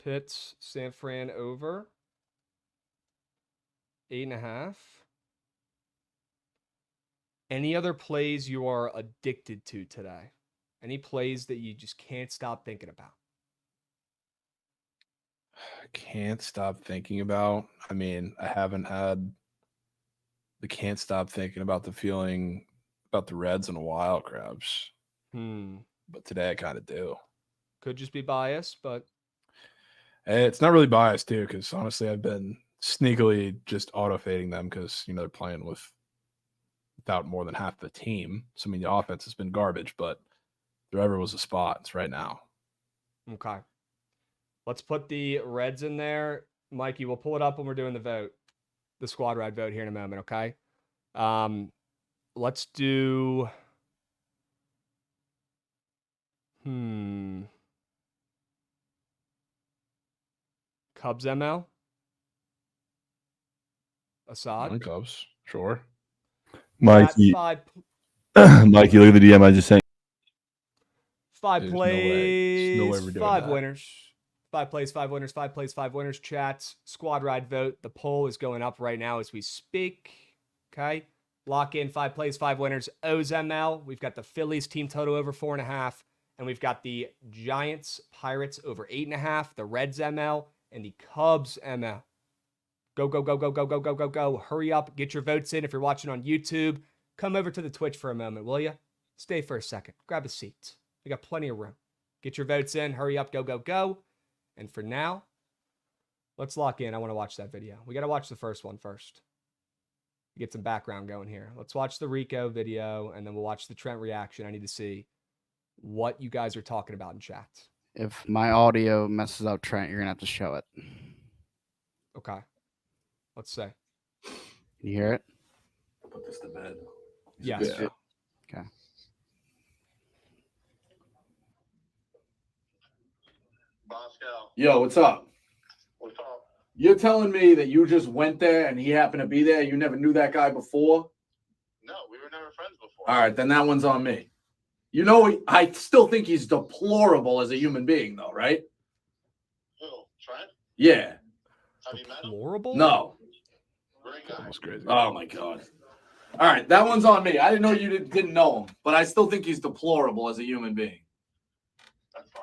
Pitts, San Fran over 8.5. Any other plays you are addicted to today? Any plays that you just can't stop thinking about? I can't stop thinking about. I mean, I haven't had the can't stop thinking about the feeling about the Reds in a while, Krabs. But today I kind of do. Could just be biased, but it's not really biased too, because honestly, I've been sneakily just auto fading them because they're playing without more than half the team. So I mean, the offense has been garbage, but if there ever was a spot, it's right now. Okay. Let's put the Reds in there. Mikey, we'll pull it up when we're doing the vote, the squad ride vote here in a moment, okay? Let's do Cubs ML. Assad. Cubs, sure. Mikey, Mikey, look at the DM I just sent. 5 plays, no way we're doing 5 that. winners. 5 plays, 5 winners, 5 plays, 5 winners. Chats, squad ride vote. The poll is going up right now as we speak. Okay. Lock in 5 plays, 5 winners. O's ML. We've got the Phillies team total over 4.5. And we've got the Giants Pirates over 8.5. The Reds ML and the Cubs ML. Go, go, go, go, go, go, go, go, go. Hurry up. Get your votes in. If you're watching on YouTube, come over to the Twitch for a moment, will you? Stay for a second. Grab a seat. We got plenty of room. Get your votes in. Hurry up. Go, go, go. And for now, let's lock in. I want to watch that video. We got to watch the first one first. Get some background going here. Let's watch the Rico video, and then we'll watch the Trent reaction. I need to see what you guys are talking about in chat. If my audio messes up Trent, you're going to have to show it. Okay. Let's see. Can you hear it? Put this to bed. Yes. Yeah. Okay. Yo, what's up? What's up? You're telling me that you just went there and he happened to be there? You never knew that guy before? No, we were never friends before. All right, then that one's on me. You know, I still think he's deplorable as a human being, though, right? Who? Trent? Yeah. Have you met him? Deplorable? No. Great guy. Almost crazy. Oh, my God. All right, that one's on me. I didn't know you didn't know him, but I still think he's deplorable as a human being. That's fine.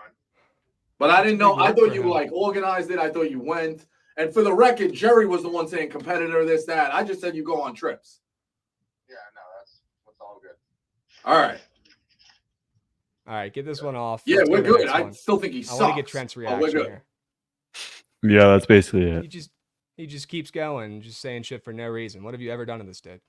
But I didn't know. I Good thought for you him. like organized it. I thought you went. And for the record, Jerry was the one saying competitor, this, that. I just said you go on trips. Yeah, no, that's all good. All right. All right, get this one off. Yeah, Let's go we're to the good. next I one. still think he I sucks. want to get Trent's we're reaction good. here. Yeah, that's basically it. He just keeps going, just saying shit for no reason. What have you ever done to this dude?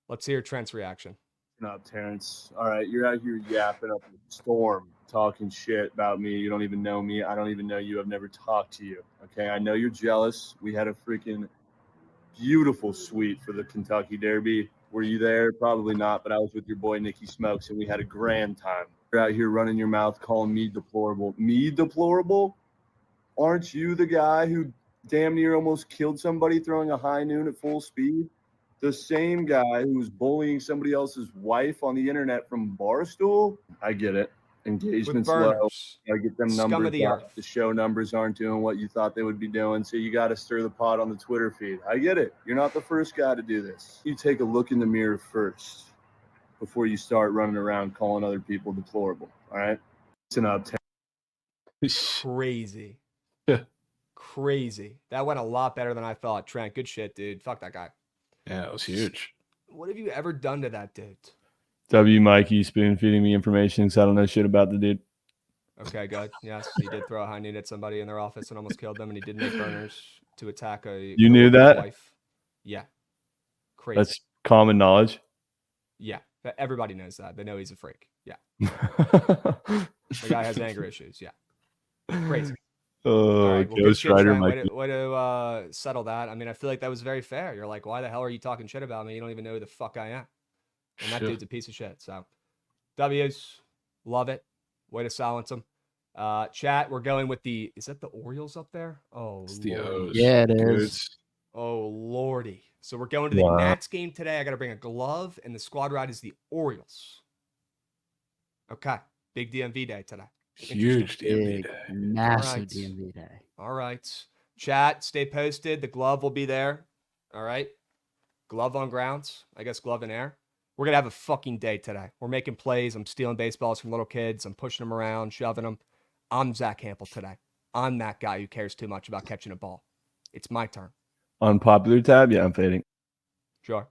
Let's hear Trent's reaction. Up, Terrence. All right, you're out here yapping up a storm, talking shit about me. You don't even know me. I don't even know you. I've never talked to you. Okay, I know you're jealous. We had a freaking beautiful suite for the Kentucky Derby. Were you there? Probably not, but I was with your boy Nicky Smokes, and we had a grand time. You're out here running your mouth, calling me deplorable. Me deplorable? Aren't you the guy who damn near almost killed somebody throwing a high noon at full speed? The same guy who was bullying somebody else's wife on the internet from Barstool? I get it. With Engagement's low. burners. Gotta get them Scum of numbers the up. earth. The show numbers aren't doing what you thought they would be doing, so you got to stir the pot on the Twitter feed. I get it. You're not the first guy to do this. You take a look in the mirror first before you start running around calling other people deplorable. All right? Listen up, Crazy. Yeah. Crazy. That went a lot better than I thought. Trent, good shit, dude. Fuck that guy. Yeah, it was huge. What have you ever done to that dude? W Mikey spoon feeding me information because I don't know shit about the dude. Okay, good. Yes, he did throw a high noon at somebody in their office and almost killed them, and he did make burners to attack a You knew coworker's that? wife. Yeah, crazy. That's common knowledge. Yeah, everybody knows that. They know he's a freak. Yeah, the guy has anger issues. Yeah, crazy. All Oh, right, well, good Ghost shit, Rider Trent. might be. Way to settle that. I mean, I feel like that was very fair. You're like, why the hell are you talking shit about me? You don't even know who the fuck I am. And that Sure. dude's a piece of shit. So, W's, love it. Way to silence him. Chat, we're going with the. Is that the Orioles up there? Oh, It's the Lordy. O's. Yeah, it is. Goods. Oh, Lordy. So we're going to the Wow. Nats game today. I got to bring a glove, and the squad ride is the Orioles. Okay. Big DMV day today. Huge DMV Big, day. massive Alright. DMV day. All right. Chat, stay posted. The glove will be there. All right. Glove on grounds. I guess glove in air. We're going to have a fucking day today. We're making plays. I'm stealing baseballs from little kids. I'm pushing them around, shoving them. I'm Zach Hampel today. I'm that guy who cares too much about catching a ball. It's my turn. Unpopular tab? Yeah, I'm fading. Sure.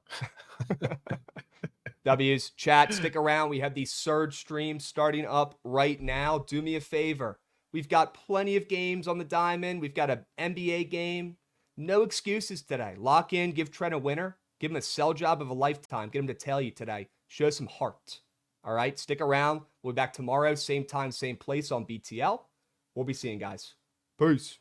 W's. Chat, stick around. We have these surge streams starting up right now. Do me a favor. We've got plenty of games on the diamond. We've got an NBA game. No excuses today. Lock in. Give Trent a winner. Give him a sell job of a lifetime. Get him to tell you today. Show some heart. All right? Stick around. We'll be back tomorrow. Same time, same place on BTL. We'll be seeing you guys. Peace.